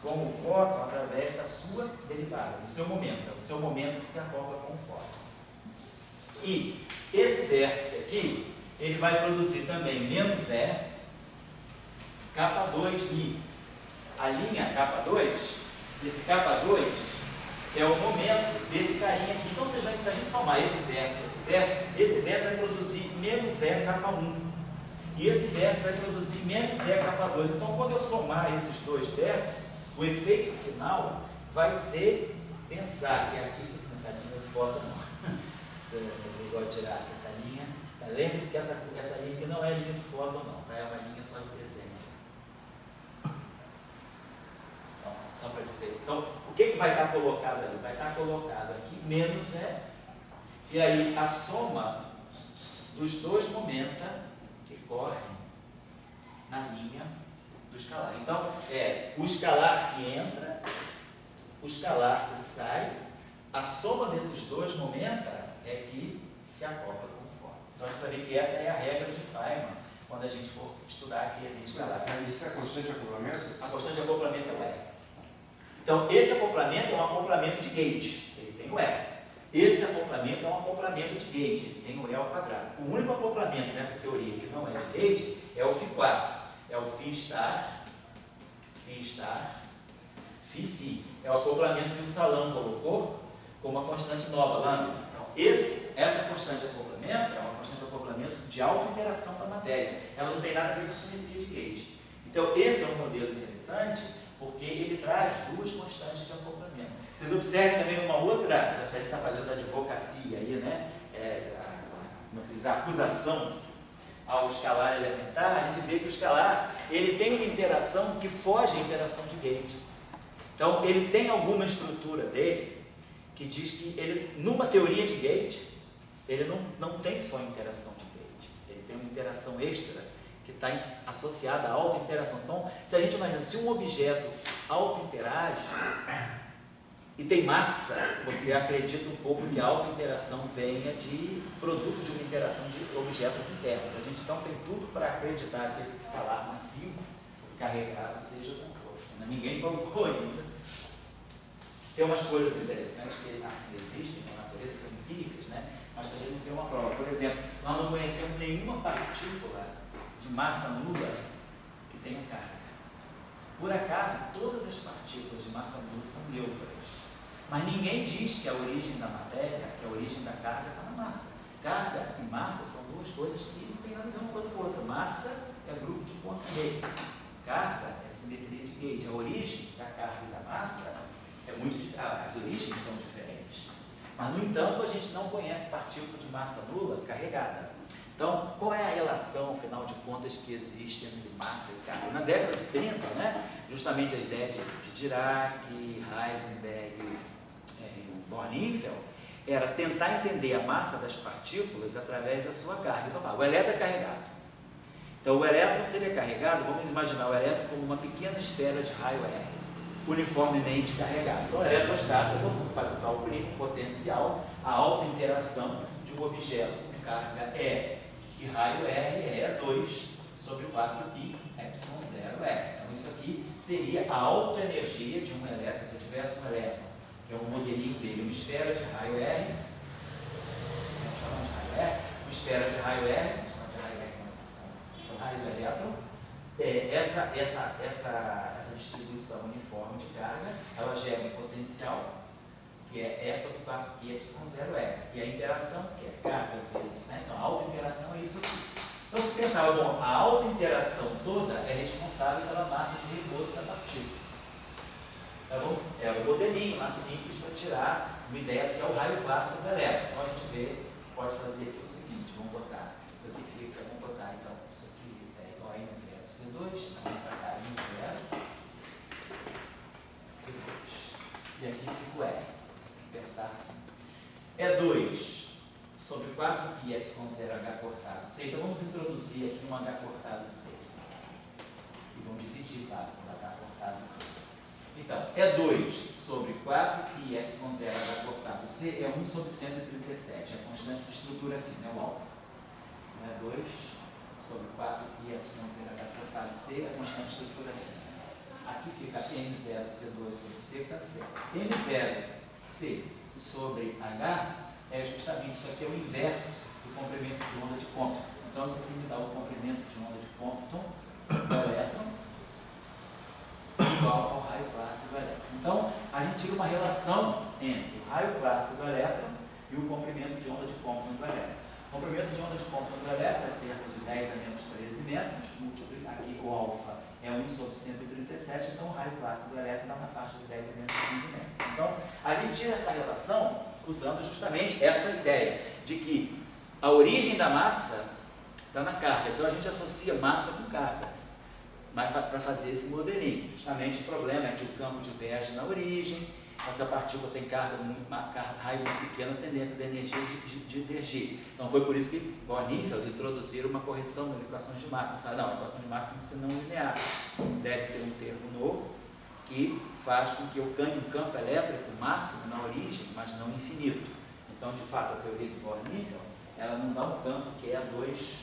com o fóton através da sua derivada, do seu momento. É o seu momento que se acopla com o fóton. E esse vértice aqui, ele vai produzir também menos K2 mi. A linha K2, esse K2 é o momento desse carinha aqui. Então, vocês vão, se a gente somar esse verso com esse verso vai produzir menos K1. E esse vértice vai produzir menos K2. Então, quando eu somar esses dois vértices, o efeito final vai ser pensar que aqui, se eu pensar aqui no fóton, não. Fazer igual tirar essa linha. Lembre-se que essa linha aqui não é linha de fóton, não, tá? É uma linha só de desenho. Então, só para dizer. Então, o que vai estar colocado ali? Vai estar colocado aqui menos e aí a soma dos dois momenta que correm na linha do escalar. Então, o escalar que entra, o escalar que sai, a soma desses dois momenta é que se acopla com o fóton. Então, a gente vai ver que essa é a regra de Feynman quando a gente for estudar aqui a linha escalar. Isso é constante de acoplamento? A constante de acoplamento é o E. Então, esse acoplamento é um acoplamento de gate, ele tem o E. Esse acoplamento é um acoplamento de gate, ele tem o E ao quadrado. O único acoplamento nessa teoria que não é de gate é o Φ4, é o Φ star, Φ. É o acoplamento que o Salam colocou como uma constante nova, lambda. Então, essa constante de acoplamento é uma constante de acoplamento de alta interação com a matéria. Ela não tem nada a ver com a simetria de gate. Então, esse é um modelo interessante, porque ele traz duas constantes de acoplamento. Vocês observem também uma outra, a gente está fazendo a advocacia aí, né? A acusação ao escalar elementar, a gente vê que o escalar, ele tem uma interação que foge à interação de gate. Então, ele tem alguma estrutura dele que diz que ele, numa teoria de gate, ele não tem só interação de gate, ele tem uma interação extra que está associada à auto-interação. Então, se a gente imagina, se um objeto auto-interage e tem massa, você acredita um pouco que a auto-interação venha de produto de uma interação de objetos internos. A gente então tem tudo para acreditar que esse escalar massivo carregado seja composto. Ninguém provou ainda. Tem umas coisas interessantes que assim existem na natureza, são empíricas, né? Mas que a gente não tem uma prova. Por exemplo, nós não conhecemos nenhuma partícula de massa nula que tenha carga. Por acaso, todas as partículas de massa nula são neutras. Mas ninguém diz que a origem da matéria, que a origem da carga está na massa. Carga e massa são duas coisas que não tem nada a ver uma coisa com a outra. Massa é grupo de ponta negra. Carga é simetria de gauge. A origem da carga e da massa é muito diferente. As origens são diferentes. Mas, no entanto, a gente não conhece partícula de massa nula carregada. Então, qual é a relação, afinal de contas, que existe entre massa e carga? Na década de 30, né, justamente a ideia de Dirac, Heisenberg e Bornfeld era tentar entender a massa das partículas através da sua carga. Então, o elétron é carregado. Então, o elétron, se ele é carregado, vamos imaginar o elétron como uma pequena esfera de raio R, uniformemente carregado. Então, o eletrostático, vamos fazer o cálculo com potencial, a autointeração de um objeto com carga E e raio R é 2 sobre 4π ε0R. Então, isso aqui seria a autoenergia de um elétron. Se eu tivesse um elétron, que é um modelinho dele, uma esfera de raio R, vamos chamar de raio R, uma esfera de raio R, o raio do elétron, essa distribuição uniforme de carga, ela gera um potencial, que é E sobre 4π ε0R, e a interação, que é carga vezes, né? Então, a autointeração é isso aqui. Então, se pensar, bom, a autointeração toda é responsável pela massa de repouso da partícula. Tá bom? É o modelinho lá simples para tirar uma ideia do que é o raio clássico do elétron. Então, a gente vê, pode fazer aqui o seguinte, vamos botar, isso aqui fica, vamos botar então, isso aqui é igual a M0C2, vamos para cá M0, C2. E aqui fica o R. Pensar assim. É 2 sobre 4π ε0H cortado C. Então vamos introduzir aqui um H cortado C. E vamos dividir por H cortado C. Então, é 2 sobre 4π ε0H cortado C é 1 sobre 137. É a constante de estrutura fina, é o alfa. É 2 sobre 4π ε0H cortado C é a constante de estrutura fina. Aqui fica M0C2 sobre C, que está certo. M0C sobre H é justamente isso aqui, é o inverso do comprimento de onda de Compton. Então, isso aqui me dá o comprimento de onda de Compton do elétron igual ao raio clássico do elétron. Então, a gente tira uma relação entre o raio clássico do elétron e o comprimento de onda de Compton do elétron. O comprimento de onda de Compton do elétron é cerca de 10 a menos 13 metros, aqui o alfa é 1 sobre 137, então o raio clássico do elétron está na faixa de 10 a menos 15 metros. Então, a gente tira essa relação usando justamente essa ideia de que a origem da massa está na carga. Então, a gente associa massa com carga, mas para fazer esse modelinho. Justamente o problema é que o campo diverge na origem, então, se a partícula tem raio muito pequena, a tendência da energia de divergir. Então, foi por isso que Bornfeld introduziram uma correção nas equações de Maxwell. Fala, não, a equação de Maxwell tem que ser não linear. Deve ter um termo novo que faz com que eu ganhe um campo elétrico máximo na origem, mas não infinito. Então, de fato, a teoria de Bornfeld, ela não dá um campo que é 2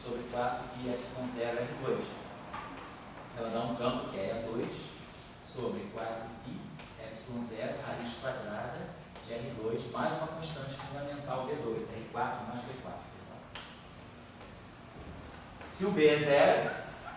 sobre 4π ε0R2. Ela dá um campo que é 2 sobre 4π ε0 raiz quadrada de R2 mais uma constante fundamental B2, R4 mais B4. Se o B é 0,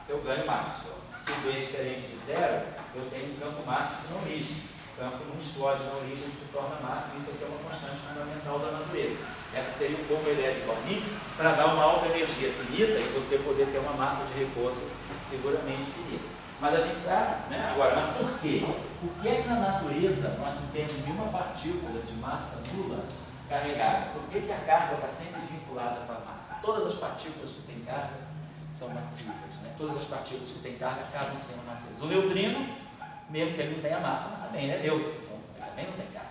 eu ganho Maxwell. Se o B é diferente de 0, eu tenho um campo máximo na origem. O campo não explode na origem, ele se torna máximo. Isso aqui é uma constante fundamental da natureza. Essa seria o campo elétrico Bornfeld para dar uma alta energia finita e você poder ter uma massa de repouso seguramente finita. Mas a gente está, né? Agora, mas por quê? Por que é que na natureza nós não temos nenhuma partícula de massa nula carregada? Por que a carga está sempre vinculada com a massa? Todas as partículas que têm carga são massivas, né? Todas as partículas que têm carga acabam sendo massivas. O neutrino, mesmo que ele não tenha massa, mas também ele é neutro, então ele também não tem carga.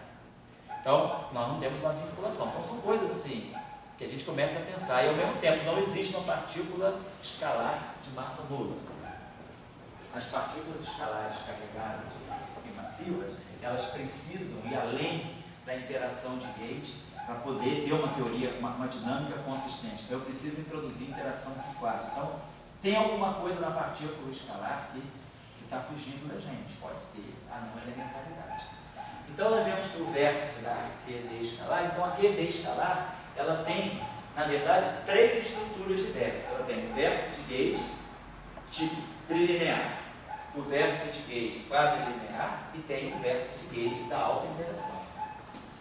Então, nós não temos uma vinculação. Então, são coisas assim que a gente começa a pensar e, ao mesmo tempo, não existe uma partícula escalar de massa nula. As partículas escalares carregadas e massivas, elas precisam ir além da interação de gauge para poder ter uma teoria, uma dinâmica consistente. Então, eu preciso introduzir interação com quadro. Então, tem alguma coisa na partícula escalar que está fugindo da gente. Pode ser a não elementaridade. Então, nós vemos que o vértice da QED escalar, então a QED escalar, ela tem, na verdade, 3 estruturas de vértice. Ela tem o vértice de gauge, tipo trilinear, o vértice de gauge quadrilinear e tem o vértice de gauge da alta interação,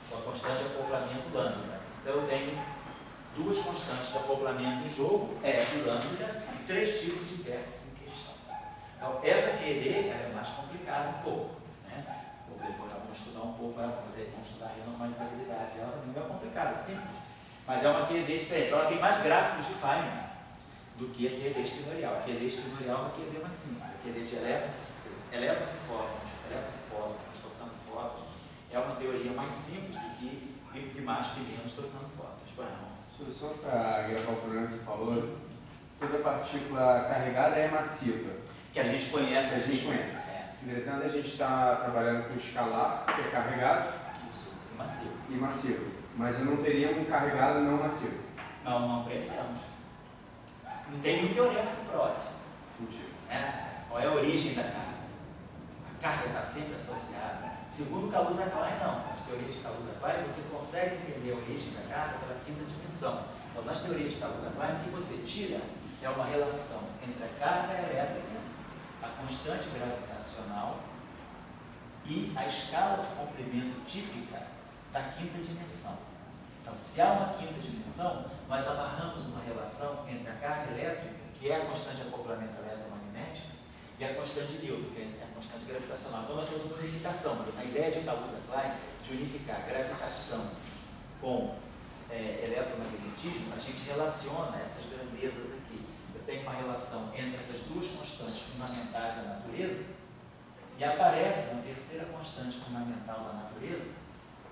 com a constante de acoplamento lambda. Então eu tenho 2 constantes de acoplamento em jogo, S e lambda, e 3 tipos de vértice em questão. Então essa QED é mais complicada um pouco, né? Depois nós vamos estudar um pouco, vamos estudar a renormalizabilidade dela, também não é complicada, simples, mas é uma QED diferente. Então ela tem mais gráficos de Feynman do que a QED espinorial. A QED espinorial é uma QED mais simples. A QED de elétrons e fótons trocando fótons é uma teoria mais simples do que mais pequenos trocando fótons. Só para gravar o programa que você falou, toda partícula carregada é massiva. Que a gente conhece A assim. gente conhece. É, Entretanto, a gente está trabalhando com escalar, que é carregado isso, massivo. e massivo. Mas eu não teria um carregado não massivo. Não conhecemos. Não tem nenhum teorema que prove. Mentira. Qual é a origem da carga? A carga está sempre associada. Segundo Kaluza-Klein, não. Nas teorias de Kaluza-Klein, você consegue entender a origem da carga pela quinta dimensão. Então, nas teorias de Kaluza-Klein, o que você tira é uma relação entre a carga elétrica, a constante gravitacional e a escala de comprimento típica da quinta dimensão. Então, se há uma quinta dimensão, nós amarramos uma relação entre a carga elétrica, que é a constante de acoplamento eletromagnético, e a constante de Newton, que é a constante gravitacional. Então, nós temos uma unificação. A ideia de Kaluza-Klein de unificar gravitação com eletromagnetismo, a gente relaciona essas grandezas aqui. Eu tenho uma relação entre essas duas constantes fundamentais da natureza e aparece uma terceira constante fundamental da natureza,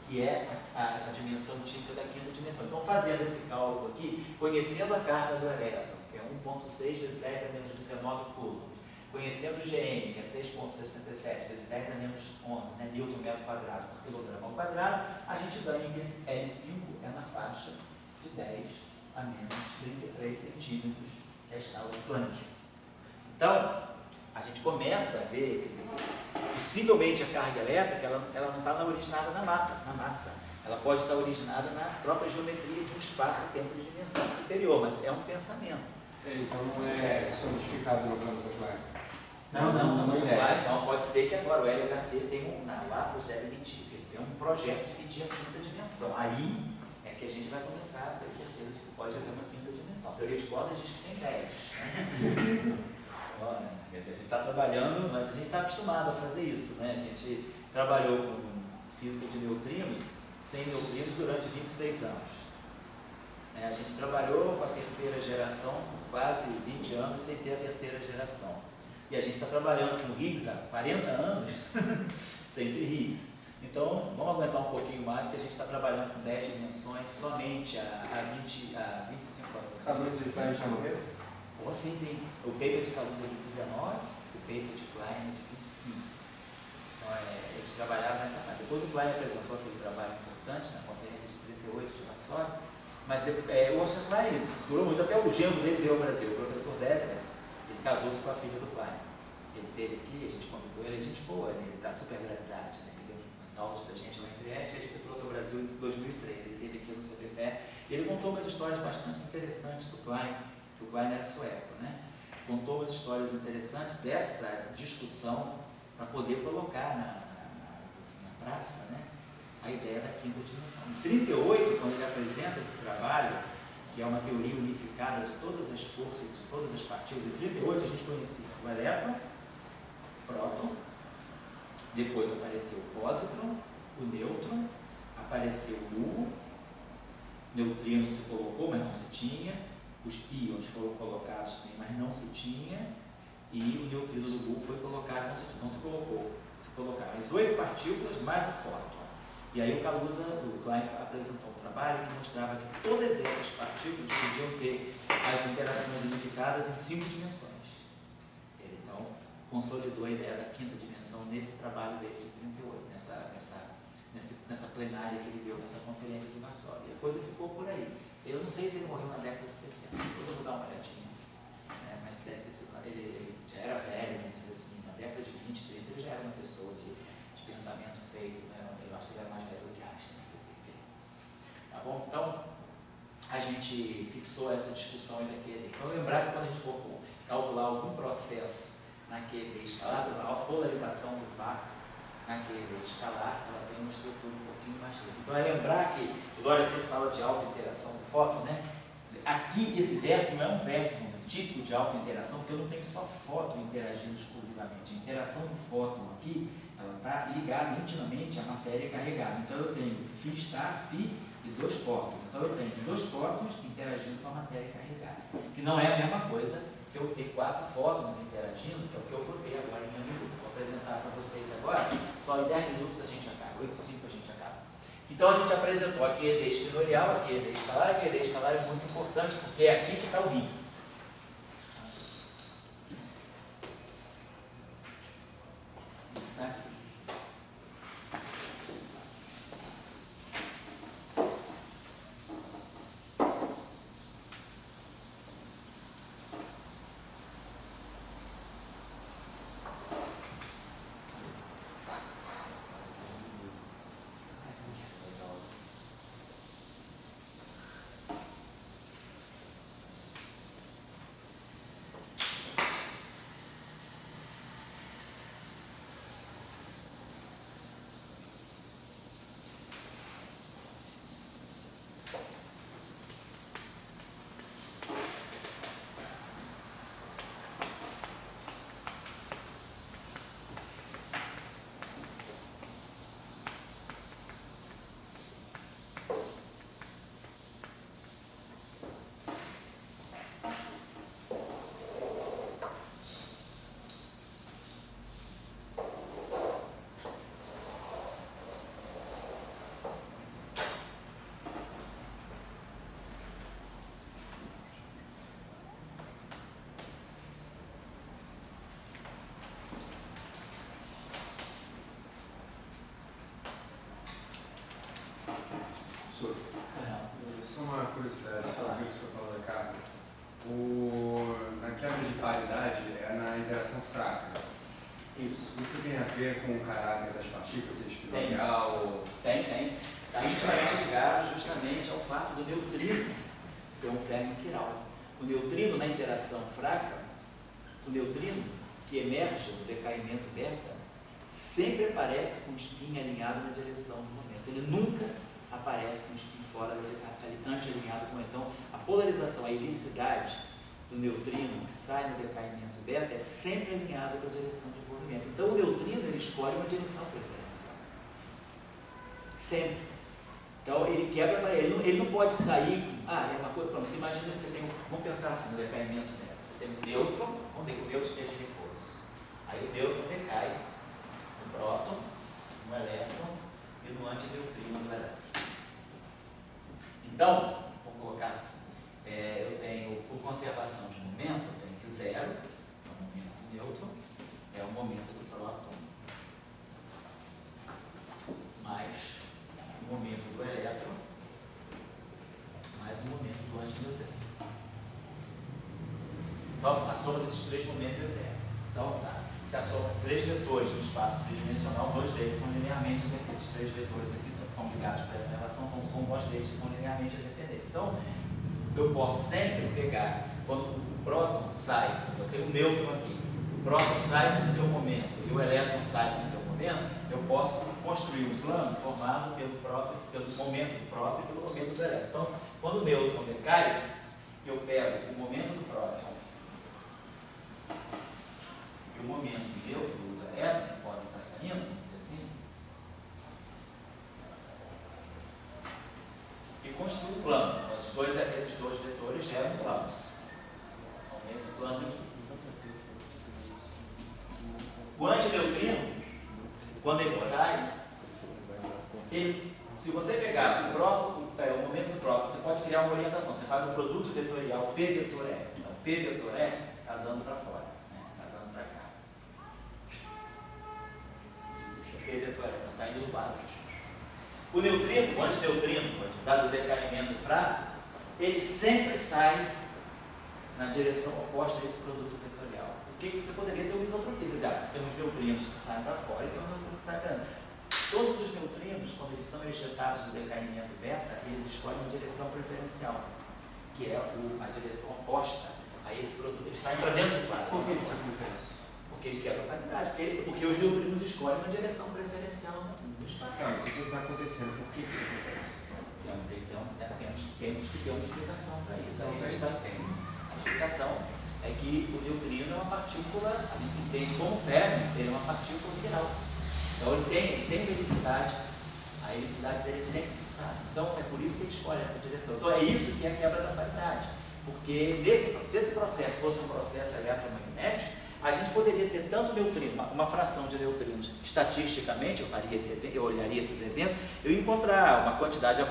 que é a dimensão típica da quinta dimensão. Então, fazendo esse cálculo aqui, conhecendo a carga do elétron, que é 1,6 vezes 10 a menos 19 coulombs, conhecendo o GM, que é 6,67 vezes 10 a menos 11, né, Newton metro quadrado por quilograma ao quadrado, a gente ganha que esse L5 é na faixa de 10 a menos 33 centímetros, que é a escala de Planck. Então, a gente começa a ver que possivelmente a carga elétrica ela não está originada na massa. Ela pode estar originada na própria geometria de um espaço-tempo de dimensão superior, mas é um pensamento. Então não é solidificado no Kaluza-Klein. Não vai. Então pode ser que agora o LHC tem lá para os LBT, tem um projeto de medir a quinta dimensão. Aí é que a gente vai começar a ter certeza de que pode haver uma quinta dimensão. A teoria de cordas diz que tem 10. Quer dizer, a gente está trabalhando, mas a gente está acostumado a fazer isso, né? A gente trabalhou com física de neutrinos, sem neutrinos, durante 26 anos. A gente trabalhou com a terceira geração por quase 20 anos sem ter a terceira geração. E a gente está trabalhando com Higgs há 40 anos sem ter Higgs. Então, vamos aguentar um pouquinho mais, que a gente está trabalhando com 10 dimensões somente há 25 anos. Kaluza-Klein já morreu? Oh, sim. O paper de Kaluza é de 19, o paper de Klein é de 25. Então, eles trabalharam nessa parte. Depois o Klein apresentou aquele trabalho importante na conferência de 38 de Varsóvia, mas o Oscar Klein durou muito, até o genro dele veio ao Brasil, o professor Dessler, ele casou-se com a filha do Klein. Ele esteve aqui, a gente convidou ele, gente boa, ele está super gravidade, né? Ele deu umas aulas para a gente lá em Trieste, a gente trouxe ao Brasil em 2003, ele esteve aqui no CPPE, e ele contou umas histórias bastante interessantes do Klein, que o Klein era sueco, né? Contou umas histórias interessantes dessa discussão para poder colocar na praça, né? A ideia da quinta dimensão. Em 38, quando ele apresenta esse trabalho, que é uma teoria unificada de todas as forças, de todas as partículas, em 38 a gente conhecia o elétron, o próton, depois apareceu o pósitron, o nêutron, apareceu o neutrino se colocou, mas não se tinha, os íons foram colocados, mas não se tinha, e o neutrino do Boole foi colocado, não se colocou. Se colocaram as 8 partículas mais o fóton. E aí o Klein apresentou um trabalho que mostrava que todas essas partículas podiam ter as interações unificadas em 5 dimensões. Ele então consolidou a ideia da quinta dimensão nesse trabalho dele de 38, nessa plenária que ele deu nessa conferência de Varsóvia. E a coisa ficou por aí. Eu não sei se ele morreu na década de 60, depois eu vou dar uma olhadinha. Mas deve ter sido, ele já era velho, vamos dizer assim, na década de 20, 30, ele já era uma pessoa de pensamento feito, né? Eu acho que ele era mais velho do que Einstein, inclusive. Tá bom? Então, a gente fixou essa discussão aí daquele. Então, lembrar que quando a gente for calcular algum processo naquele escalar, a polarização do vácuo naquele escalar, ela tem uma estrutura um pouquinho mais rica. Então, é lembrar que, o Dória sempre fala de auto-interação do fóton, né? Aqui, esse vértice não é um vértice típico de auto-interação, porque eu não tenho só fóton interagindo exclusivamente. A interação do fóton aqui, ela está ligada intimamente à matéria carregada. Então, eu tenho Φ e 2 fótons. Então, eu tenho 2 fótons interagindo com a matéria carregada, que não é a mesma coisa que eu ter 4 fótons interagindo, que é o que eu vou ter agora em 1 minuto. Vou apresentar para vocês agora, só em 10 minutos a gente acaba, 8, 5 a gente acaba. Então, a gente apresentou a QED espinorial, a QED escalar. A QED escalar é muito importante, porque é aqui que está o Higgs. paridade é na interação fraca. Isso. Isso tem a ver com o caráter das partículas, ser espiralial ou... Tem. Está intimamente ligado justamente ao fato do neutrino ser um fenômeno quiral. O neutrino, na interação fraca, o neutrino que emerge do decaimento beta, sempre aparece com o spin alinhado na direção do momento. Ele nunca aparece com o spin fora, anti-alinhado com. Então, a polarização, a helicidade do neutrino que sai no decaimento beta é sempre alinhada com a direção de envolvimento. Então, o neutrino ele escolhe uma direção preferencial. Sempre. Então, ele quebra a barreira. Ele não pode sair. É uma coisa. Pronto, você imagina que você tem. Vamos pensar assim no decaimento beta. Você tem um nêutron, vamos dizer que o nêutron esteja em repouso. Aí o nêutron decai no próton, no elétron e no antineutrino do elétron. Então, vamos colocar assim. Eu tenho, por conservação de momento, eu tenho que zero, é o momento do nêutron, é o momento do próton, mais o momento do elétron, mais o momento do antineutrino. Então, a soma desses três momentos é zero. Então, se a soma de três vetores no espaço tridimensional, dois deles são linearmente independentes. Esses três vetores aqui estão ligados por essa relação, então são dois deles que são linearmente independentes. Então, eu posso sempre pegar, quando o próton sai, eu tenho um nêutron aqui, o próton sai no seu momento e o elétron sai no seu momento, eu posso construir um plano formado pelo momento próprio e pelo momento do elétron. Então, quando o nêutron decai, eu pego o momento do próton e o momento do nêutron, do elétron, que podem estar saindo, vamos dizer assim, e construo um plano. Esses dois vetores geram um plano. Então, esse plano aqui. O antineutrino, quando ele sai, se você pegar o próton, o momento do próton, você pode criar uma orientação. Você faz o produto vetorial P vetor E. Então, P vetor E está dando para fora, está dando para cá. P vetor E está saindo do lado. O neutrino, o antineutrino, dado o decaimento fraco, ele sempre sai na direção oposta a esse produto vetorial. Porque você poderia ter uma isotropia. Temos neutrinos que saem para fora e temos neutrinos que saem para dentro. Todos os neutrinos, quando eles são ejetados do decaimento beta, eles escolhem uma direção preferencial, que é a direção oposta a esse produto. Eles saem para dentro do quadro. Por que isso acontece? Porque eles quebram a paridade. Porque os neutrinos escolhem uma direção preferencial no espaço. Não, isso está acontecendo. Por que isso acontece? Temos que ter uma explicação para isso. A explicação é que o neutrino é uma partícula, a gente entende como férmion, ele é uma partícula quiral. Então ele tem helicidade, a helicidade dele é sempre fixada. Então é por isso que ele escolhe essa direção. Então é isso que é a quebra da paridade. Porque se esse processo fosse um processo eletromagnético, a gente poderia ter tanto neutrino, uma fração de neutrinos, estatisticamente, eu olharia esses eventos, eu ia encontrar uma quantidade